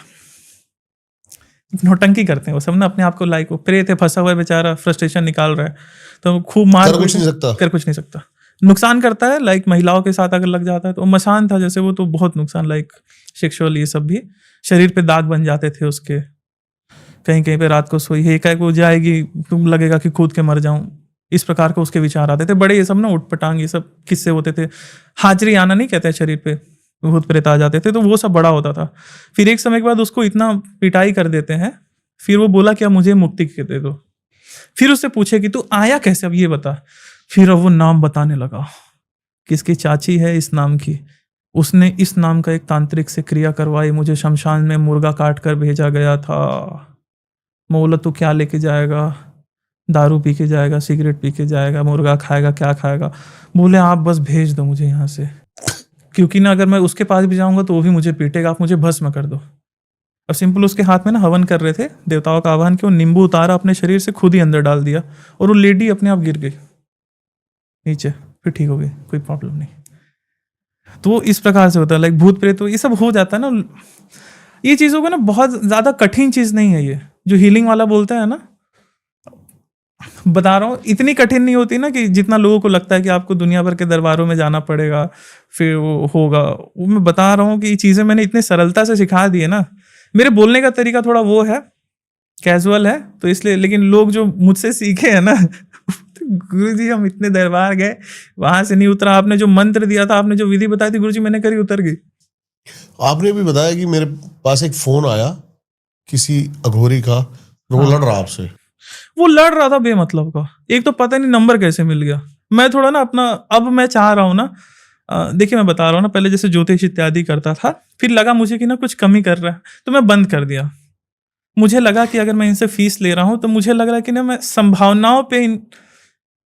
नौटंकी करते हैं वो सब ना, अपने आप को लाइक, वो प्रेत है, फंसा हुआ है बेचारा, फ्रस्ट्रेशन निकाल रहा है, तो खूब मार, कर कुछ नहीं सकता, नुकसान करता है। लाइक महिलाओं के साथ अगर लग जाता है तो मसान था जैसे, वो तो बहुत नुकसान, लाइक सेक्सुअल ये सब भी, शरीर पे दाग बन जाते थे उसके, कहीं कहीं पे रात को सोई है, एकाएक वो जाएगी, तुम लगेगा कि कूद के मर जाऊं। इस प्रकार के उसके विचार आते थे बड़े, ये सब ना उठपटांग ये सब किस्से होते थे। हाजरी आना नहीं कहते हैं शरीर पे, भूत प्रेत आ जाते थे, तो वो सब बड़ा होता था। फिर एक समय के बाद उसको इतना पिटाई कर देते हैं, फिर वो बोला कि अब मुझे मुक्ति दे दो। फिर उससे पूछे कि तू आया कैसे, अब ये बता। फिर अब वो नाम बताने लगा, किसकी चाची है इस नाम की, उसने इस नाम का एक तांत्रिक से क्रिया करवाई, मुझे शमशान में मुर्गा काट कर भेजा गया था। मैं बोला तू क्या लेके जाएगा, दारू पी के जाएगा, सिगरेट पी के जाएगा, मुर्गा खाएगा, क्या खाएगा। बोले आप बस भेज दो मुझे यहाँ से, क्योंकि ना अगर मैं उसके पास भी जाऊंगा तो वो भी मुझे पीटेगा, आप मुझे भस्म कर दो। अब सिंपल उसके हाथ में ना हवन कर रहे थे, देवताओं का आह्वान किया, नींबू उतारा अपने शरीर से, खुद ही अंदर डाल दिया, और वो लेडी अपने आप गिर गई नीचे, फिर ठीक हो गई, कोई प्रॉब्लम नहीं। तो इस प्रकार से होता है, लाइक भूत प्रेत ये सब हो जाता है ना। ये चीज़ों को ना बहुत ज़्यादा कठिन चीज़ नहीं है, ये जो हीलिंग वाला बोलता है ना, बता रहा हूँ इतनी कठिन नहीं होती ना कि जितना लोगों को लगता है कि आपको दुनिया भर के दरबारों में जाना पड़ेगा फिर वो होगा। वो मैं बता रहा हूँ कि ये चीज़ें मैंने इतनी सरलता से सिखा दी है ना। मेरे बोलने का तरीका थोड़ा वो है, कैजुअल है, तो इसलिए, लेकिन लोग जो मुझसे सीखे हैं ना गुरुजी हम इतने दरबार गए, वहां से नहीं उतरा, आपने जो मंत्र दिया था, आपने जो विधि बताई थी गुरुजी मैंने करी, उतर गई। आपने भी बताया कि मेरे पास एक फोन आया किसी अघोरी का, वो लड़ रहा आपसे। वो लड़ रहा था बेमतलब का, एक तो पता नहीं नंबर कैसे मिल गया। मैं थोड़ा ना अपना, अब मैं चाह रहा हूँ ना, देखिए मैं बता रहा हूँ ना, पहले जैसे ज्योतिष इत्यादि करता था, फिर लगा मुझे कि ना कुछ कमी कर रहा है, तो मैं बंद कर दिया। मुझे लगा कि अगर मैं इनसे फीस ले रहा हूँ तो मुझे लग रहा है कि ना मैं संभावनाओं पे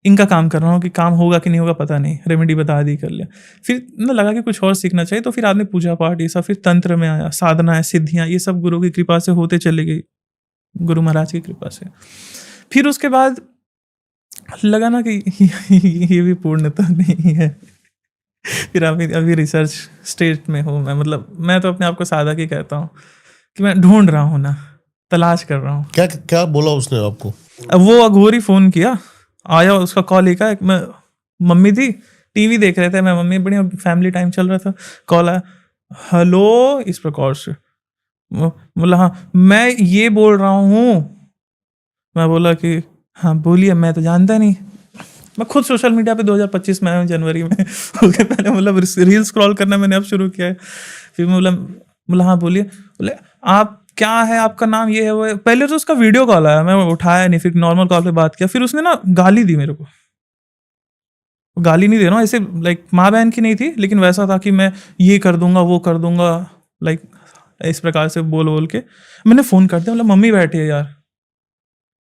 इनका काम कर रहा हूँ, कि काम होगा कि नहीं होगा पता नहीं, रेमेडी बता दी, कर लिया। फिर ना लगा कि कुछ और सीखना चाहिए, तो फिर आदमी पूजा पाठ ये सब, फिर तंत्र में आया, साधना है, सिद्धियाँ, ये सब गुरु की कृपा से होते चले गई, गुरु महाराज की कृपा से। फिर उसके बाद लगा ना कि ये भी पूर्णता नहीं है। फिर अभी रिसर्च स्टेज में हूँ मैं, मतलब मैं तो अपने आप को साधक ही कहता हूँ, कि मैं ढूंढ रहा हूँ ना, तलाश कर रहा हूँ। क्या क्या बोला उसने आपको? अब वो अघोरी फोन किया, आया, उसका कॉल एक आया, मैं मम्मी थी, टीवी देख रहे थे, मैं मम्मी, बढ़िया फैमिली टाइम चल रहा था, कॉल आया, हेलो, इस प्रकार से। बोला हाँ मैं ये बोल रहा हूँ। मैं बोला कि हाँ बोलिए, मैं तो जानता नहीं, मैं खुद सोशल मीडिया पे 2025 में आया हूँ, जनवरी में। उसके पहले मतलब रील स्क्रॉल करना मैंने अब शुरू किया है। फिर मैं बोला हाँ बोलिए। बोले आप क्या है, आपका नाम ये है वो है। पहले तो उसका वीडियो कॉल आया, मैं उठाया नहीं, फिर नॉर्मल कॉल पे बात किया। फिर उसने ना गाली दी मेरे को, गाली नहीं दे रहा हूँ ऐसे, लाइक माँ बहन की नहीं थी, लेकिन वैसा था कि मैं ये कर दूंगा वो कर दूंगा, लाइक इस प्रकार से बोल बोल के मैंने फ़ोन काट दिया। मतलब मम्मी बैठी है यार,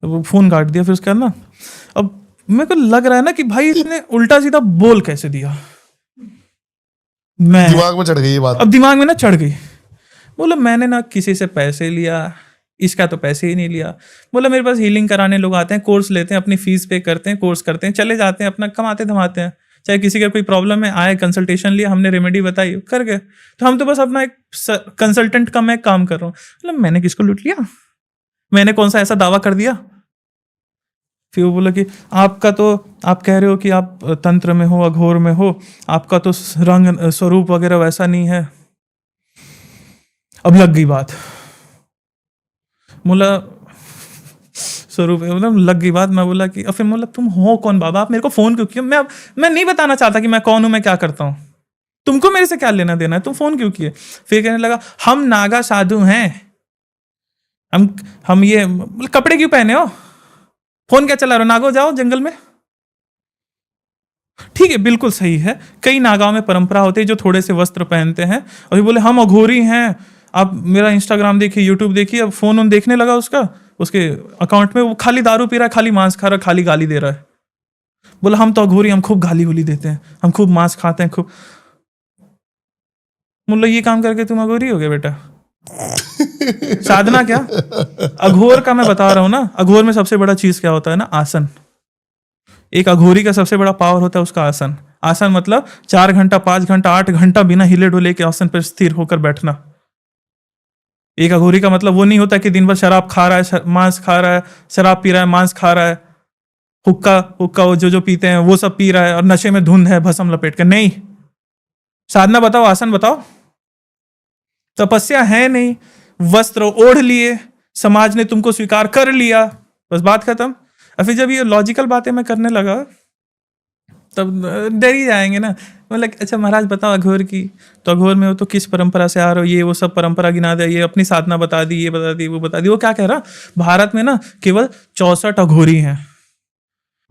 तो वो फ़ोन काट दिया। फिर उसके बाद ना अब मेरे को लग रहा है ना कि भाई इसने उल्टा सीधा बोल कैसे दिया, मैं दिमाग में चढ़ गई ये बात। अब दिमाग में ना चढ़ गई। बोला मैंने ना किसी से पैसे लिया, इसका तो पैसे ही नहीं लिया। बोला मेरे पास हीलिंग कराने लोग आते हैं, कोर्स लेते हैं, अपनी फीस पे करते हैं, कोर्स करते हैं, चले जाते हैं, अपना कमाते धमाते हैं। चाहे किसी का कोई प्रॉब्लम है, आए कंसल्टेशन लिया, हमने रेमेडी बताई, कर गए। तो हम तो बस अपना एक कंसल्टेंट का मैं काम कर रहा हूँ। मतलब मैंने किसको लूट लिया, मैंने कौन सा ऐसा दावा कर दिया। फिर वो बोला कि आपका तो, आप कह रहे हो कि आप तंत्र में हो, अघोर में हो, आपका तो रंग स्वरूप वगैरह वैसा नहीं है। अब लग गई बात, बोला स्वरूप मतलब लग गई बात। मैं बोला कि, और फिर बोला तुम हो कौन बाबा, आप मेरे को फोन क्यों किया? मैं नहीं बताना चाहता कि मैं कौन हूं, मैं क्या करता हूं, तुमको मेरे से क्या लेना देना है, तुम फोन क्यों किए? फिर कहने लगा हम नागा साधु हैं, हम ये कपड़े क्यों पहने हो, फोन क्या चला रहे हो, नागो जाओ जंगल में। ठीक है, बिल्कुल सही है, कई नागाओं में परंपरा होती है जो थोड़े से वस्त्र पहनते हैं। और बोले हम अघोरी हैं, आप मेरा इंस्टाग्राम देखिए, यूट्यूब देखिए। अब फोन उन देखने लगा उसके अकाउंट में, वो खाली दारू पी रहा है, खाली मांस खा रहा है, खाली गाली दे रहा है। बोला हम तो अघोरी, हम खूब गाली गुली देते हैं, हम खूब मांस खाते हैं, खूब। बोला ये काम करके तुम अघोरी हो गए बेटा, साधना क्या? अघोर का मैं बता रहा हूं ना, अघोर में सबसे बड़ा चीज क्या होता है ना, आसन। एक अघोरी का सबसे बड़ा पावर होता है उसका आसन। आसन मतलब 4 घंटा 5 घंटा 8 घंटा बिना हिले डुले के आसन पर स्थिर होकर बैठना। एक अघोरी का मतलब वो नहीं होता कि दिन भर शराब खा रहा है, मांस खा रहा है, शराब पी रहा है, मांस खा रहा है, हुक्का वो जो पीते हैं वो सब पी रहा है और नशे में धुंध है, भस्म लपेट कर। नहीं, साधना बताओ, आसन बताओ। तपस्या है नहीं, वस्त्र ओढ़ लिए, समाज ने तुमको स्वीकार कर लिया, बस बात खत्म। और फिर जब ये लॉजिकल बातें मैं करने लगा तब डर ही जाएंगे ना। मतलब अच्छा महाराज बताओ अघोर की, तो अघोर में हो तो किस परंपरा से आ रहे हो, ये वो सब परंपरा गिना दे, ये अपनी साधना बता दी, ये बता दी, वो बता दी। वो क्या कह रहा, भारत में ना केवल 64 अघोरी हैं।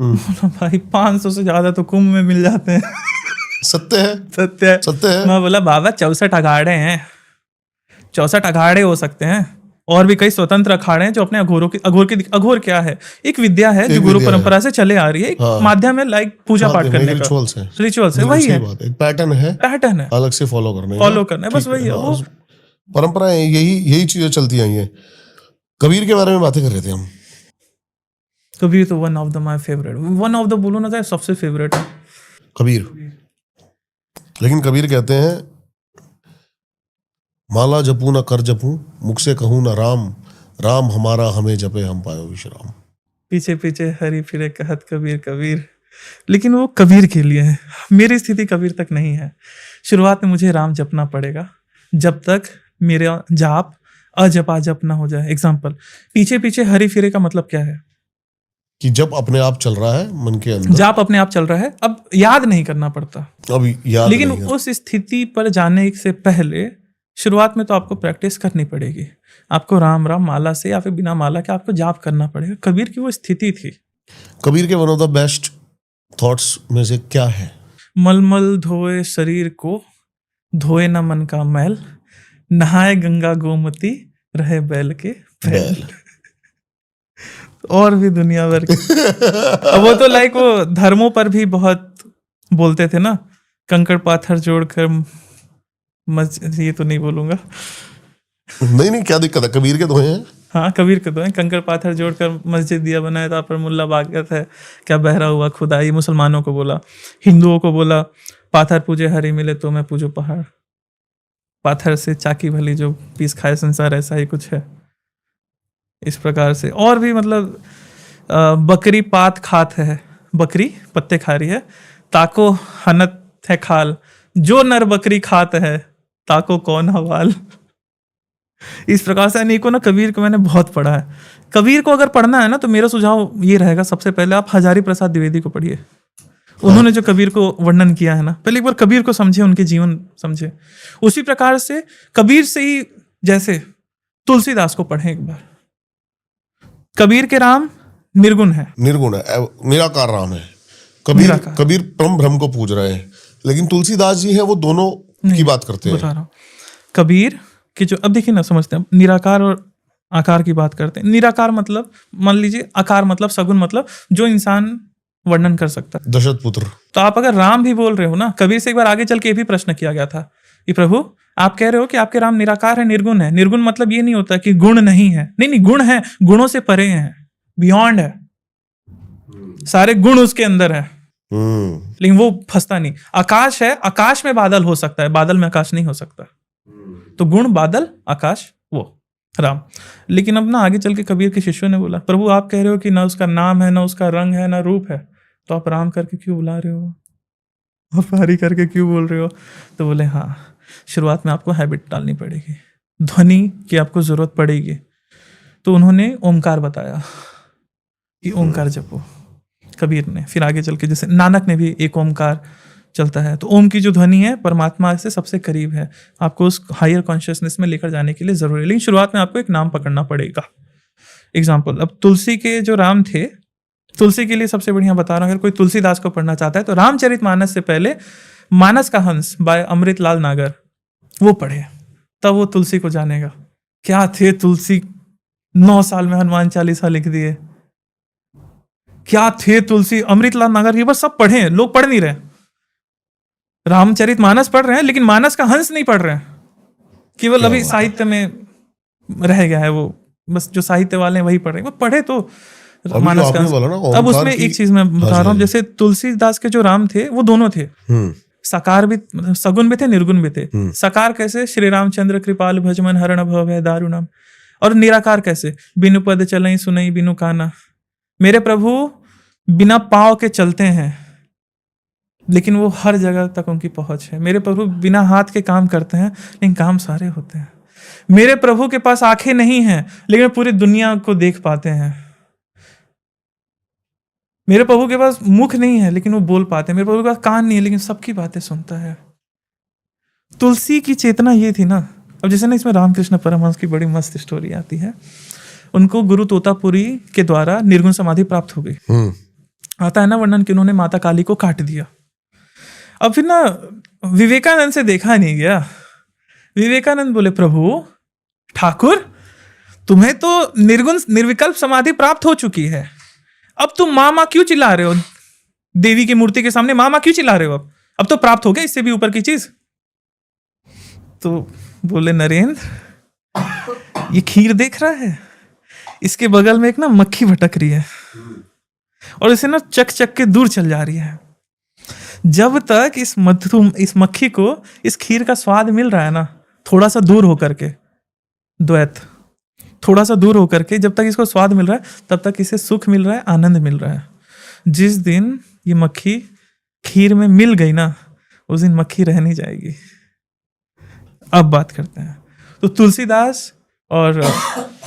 भाई 500 से ज्यादा तो कुंभ में मिल जाते हैं। सत्य है, सत्य है, सत्य है। मैं बोला बाबा 64 अखाड़े हैं, 64 अखाड़े हो सकते हैं, और भी कई स्वतंत्र अखाड़े हैं जो अपने अघोर क्या है, एक विद्या है जो गुरु परंपरा से चले आ रही है, एक माध्यम है, लाइक पूजा पाठ करने का, रिचुअल्स है, वही है, एक पैटर्न है अलग से फॉलो करना है, बस वही है। वो परंपराएं यही चीजें चलती आई हैं। कबीर के बारे में बातें कर रहे थे हम। कबीर तो one of the my favourite, one of the बोलो ना तो सबसे फेवरेट है कबीर। लेकिन कबीर कहते हैं माला जपू ना कर जपू, मुख से कहूँ ना राम, राम हमारा हमें जपे हम पायो विश्राम। पीछे पीछे हरी फिरे कहत कबीर कबीर, लेकिन वो कबीर के लिए है, मेरी स्थिति कबीर तक नहीं है। शुरुआत में मुझे राम जपना पड़ेगा जब तक मेरा जाप अजपा जप ना हो जाए। एग्जाम्पल, पीछे पीछे हरी फिरे का मतलब क्या है कि जब अपने आप चल रहा है मन के अंदर, जाप अपने आप चल रहा है, अब याद नहीं करना पड़ता, अब याद लेकिन नहीं उस स्थिति पर जाने से पहले शुरुआत में तो आपको प्रैक्टिस करनी पड़ेगी। आपको राम राम माला से या फिर बिना माला के आपको जाप करना पड़ेगा। कबीर की वो स्थिति थी। कबीर के one of the best thoughts में से क्या है, मलमल धोए शरीर को, धोए न मन का मैल, नहाए गंगा गोमती, रहे बैल के बैल। और भी दुनिया भर की वो तो लाइक वो धर्मों पर भी बहुत बोलते थे ना, कंकड़ पाथर जोड़कर ये तो नहीं बोलूंगा। नहीं क्या दिक्कत है, कबीर के दोहे हैं। हाँ कबीर के दोहे, कंकड़ पाथर जोड़कर मस्जिद दिया बनाया था पर मुल्ला बागत है, क्या बहरा हुआ खुदा। ये मुसलमानों को बोला, हिंदुओं को बोला पाथर पूजे हरी मिले तो मैं पूजो पहाड़, पाथर से चाकी भली जो पीस खाए संसार, ऐसा ही कुछ है इस प्रकार से। और भी मतलब बकरी पात खात है, बकरी पत्ते खा रही है, ताको हनत है खाल, जो नर बकरी खात है ताको कौन हवाल। इस प्रकार से अनेकों ना कबीर को मैंने बहुत पढ़ा है। कबीर को अगर पढ़ना है ना तो मेरा सुझाव ये रहेगा, सबसे पहले आप हजारी प्रसाद द्विवेदी को पढ़िए। उन्होंने जो कबीर को वर्णन किया है ना, पहले एक बार कबीर को समझे, उनके जीवन समझे। उसी प्रकार से कबीर से ही जैसे तुलसीदास को पढ़ें एक बार। कबीर के राम निर्गुण है, निराकार राम है। कबीर परम ब्रह्म को पूज रहे हैं, लेकिन तुलसीदास जी है वो दोनों की बात करते हैं। बता रहा हूँ कबीर की जो, अब देखिए ना समझते हैं, निराकार और आकार की बात करते हैं। निराकार मतलब मान लीजिए, आकार मतलब सगुण, मतलब जो इंसान वर्णन कर सकता है, दशरथ पुत्र। तो आप अगर राम भी बोल रहे हो ना, कबीर से एक बार आगे चल के ये भी प्रश्न किया गया था कि प्रभु आप कह रहे हो कि आपके राम निराकार है, निर्गुण है। निर्गुण मतलब ये नहीं होता कि गुण नहीं है, नहीं गुण है, गुणों से परे हैं, बियॉन्ड है, सारे गुण उसके अंदर है, लेकिन वो फंसता नहीं। आकाश है, आकाश में बादल हो सकता है, बादल में आकाश नहीं हो सकता। तो गुण बादल, आकाश वो राम। लेकिन अब ना आगे चल के कबीर के शिष्यों ने बोला, प्रभु आप कह रहे हो कि ना उसका नाम है, ना उसका रंग है, ना रूप है, तो आप राम करके क्यों बुला रहे हो, आप हरि करके क्यों बोल रहे हो? तो बोले हाँ, शुरुआत में आपको हैबिट डालनी पड़ेगी, ध्वनि की आपको जरूरत पड़ेगी। तो उन्होंने ओमकार बताया कि ओमकार जपो, कबीर ने। फिर आगे चल के जैसे नानक ने भी एक ओमकार चलता है, तो ओम की जो ध्वनि है परमात्मा से सबसे करीब है, आपको उस हायर कॉन्शियसनेस में लेकर जाने के लिए जरूरी है। लेकिन शुरुआत में आपको एक नाम पकड़ना पड़ेगा। एग्जाम्पल, अब तुलसी के जो राम थे, तुलसी के लिए सबसे बढ़िया बता रहा हूँ, अगर कोई तुलसीदास को पढ़ना चाहता है तो रामचरितमानस से पहले मानस का हंस बाय अमृतलाल नागर वो पढ़े, तब वो तुलसी को जानेगा। क्या थे तुलसी, 9 साल में हनुमान चालीसा लिख दिए। क्या थे तुलसी, अमृतलाल नागर, ये बस सब पढ़े, लोग पढ़ नहीं रहे। रामचरितमानस पढ़ रहे हैं लेकिन मानस का हंस नहीं पढ़ रहे हैं, केवल अभी साहित्य में रह गया है वो, बस जो साहित्य वाले हैं वही पढ़ रहे हैं। वो पढ़े तो मानस का। अब उसमें एक चीज मैं बता रहा हूँ, जैसे तुलसीदास के जो राम थे वो दोनों थे, साकार भी, सगुण भी थे, निर्गुण भी थे। साकार कैसे, श्री रामचंद्र कृपाल भजमन हरण भव है दारुणम। और निराकार कैसे, बिनु पद चलई सुनई बिनु काना, मेरे प्रभु बिना पाँव के चलते हैं लेकिन वो हर जगह तक उनकी पहुंच है। मेरे प्रभु बिना हाथ के काम करते हैं लेकिन काम सारे होते हैं। मेरे प्रभु के पास आंखें नहीं हैं, लेकिन पूरी दुनिया को देख पाते हैं। मेरे प्रभु के पास मुख नहीं है, लेकिन वो बोल पाते हैं। मेरे प्रभु के पास कान नहीं है, लेकिन सबकी बातें सुनता है। तुलसी की चेतना ये थी ना। अब जैसे ना इसमें रामकृष्ण परमहंस की बड़ी मस्त स्टोरी आती है। उनको गुरु तोतापुरी के द्वारा निर्गुण समाधि प्राप्त हो गई। आता है ना वर्णन कि उन्होंने माता काली को काट दिया। अब फिर ना विवेकानंद से देखा नहीं गया। विवेकानंद बोले, प्रभु ठाकुर, तुम्हें तो निर्गुण निर्विकल्प समाधि प्राप्त हो चुकी है, अब तुम माँ क्यों चिल्ला रहे हो? देवी की मूर्ति के सामने माँ क्यों चिल्ला रहे हो? अब तो प्राप्त हो गया इससे भी ऊपर की चीज। तो बोले, नरेंद्र, ये खीर देख रहा है, इसके बगल में एक ना मक्खी भटक रही है और इसे ना चक चक के दूर चल जा रही है। जब तक इस मक्खी को इस खीर का स्वाद मिल रहा है ना, थोड़ा सा दूर होकर के, द्वैत, थोड़ा सा दूर होकर के, जब तक इसको स्वाद मिल रहा है, तब तक इसे सुख मिल रहा है, आनंद मिल रहा है। जिस दिन ये मक्खी खीर में मिल गई ना, उस दिन मक्खी रह नहीं जाएगी। अब बात करते हैं। तो तुलसीदास और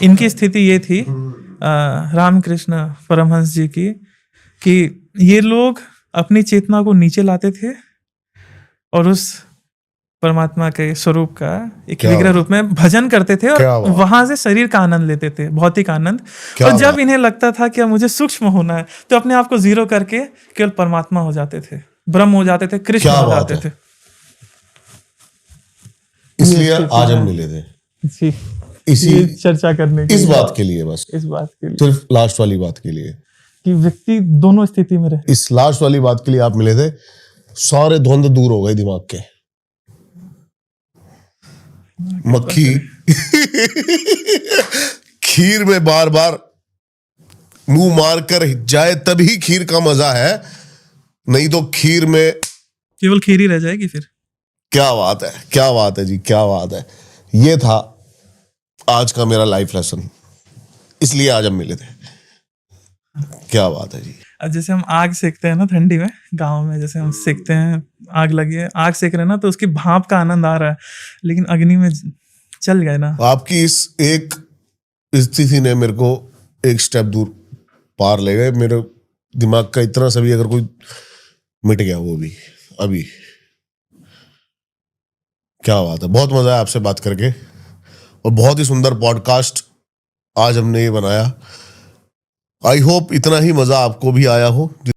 इनकी स्थिति ये थी, रामकृष्ण परमहंस जी की, कि ये लोग अपनी चेतना को नीचे लाते थे और उस परमात्मा के स्वरूप का एक विग्रह रूप में भजन करते थे और वहां से शरीर का आनंद लेते थे, भौतिक आनंद। और जब इन्हें लगता था कि अब मुझे सूक्ष्म होना है, तो अपने आप को जीरो करके केवल परमात्मा हो जाते थे, ब्रह्म हो जाते थे, कृष्ण हो जाते थे। इसलिए आज हम मिले थे जी, इसी चर्चा करने इस बात के लिए, बस इस बात के लिए, सिर्फ लास्ट वाली बात के लिए, कि व्यक्ति दोनों स्थिति में रहे। इस लास्ट वाली बात के लिए आप मिले थे। सारे द्वंद्व दूर हो गए दिमाग के। मक्खी खीर में बार बार मुंह मार कर जाए तभी खीर का मजा है, नहीं तो खीर में केवल खीर ही रह जाएगी फिर। क्या बात है, क्या बात है जी, क्या बात है। ये था आज का मेरा लाइफ लेसन, इसलिए आज हम मिले थे। क्या बात है जी। अब जैसे हम आग सेकते हैं ना ठंडी में, गांव में जैसे हम सेकते हैं, आग लगी है, आग सेक रहे हैं ना, तो उसकी भाप का आनंद आ रहा है, लेकिन अग्नि में चल गए ना। आपकी इस एक स्थिति ने मेरे को एक स्टेप दूर पार ले गए। मेरे दिमाग का इतना सा भी अगर कोई मिट गया, वो भी अभी। क्या बात है, बहुत मजा आया आपसे बात करके, और बहुत ही सुंदर पॉडकास्ट आज हमने ये बनाया। आई होप इतना ही मजा आपको भी आया हो।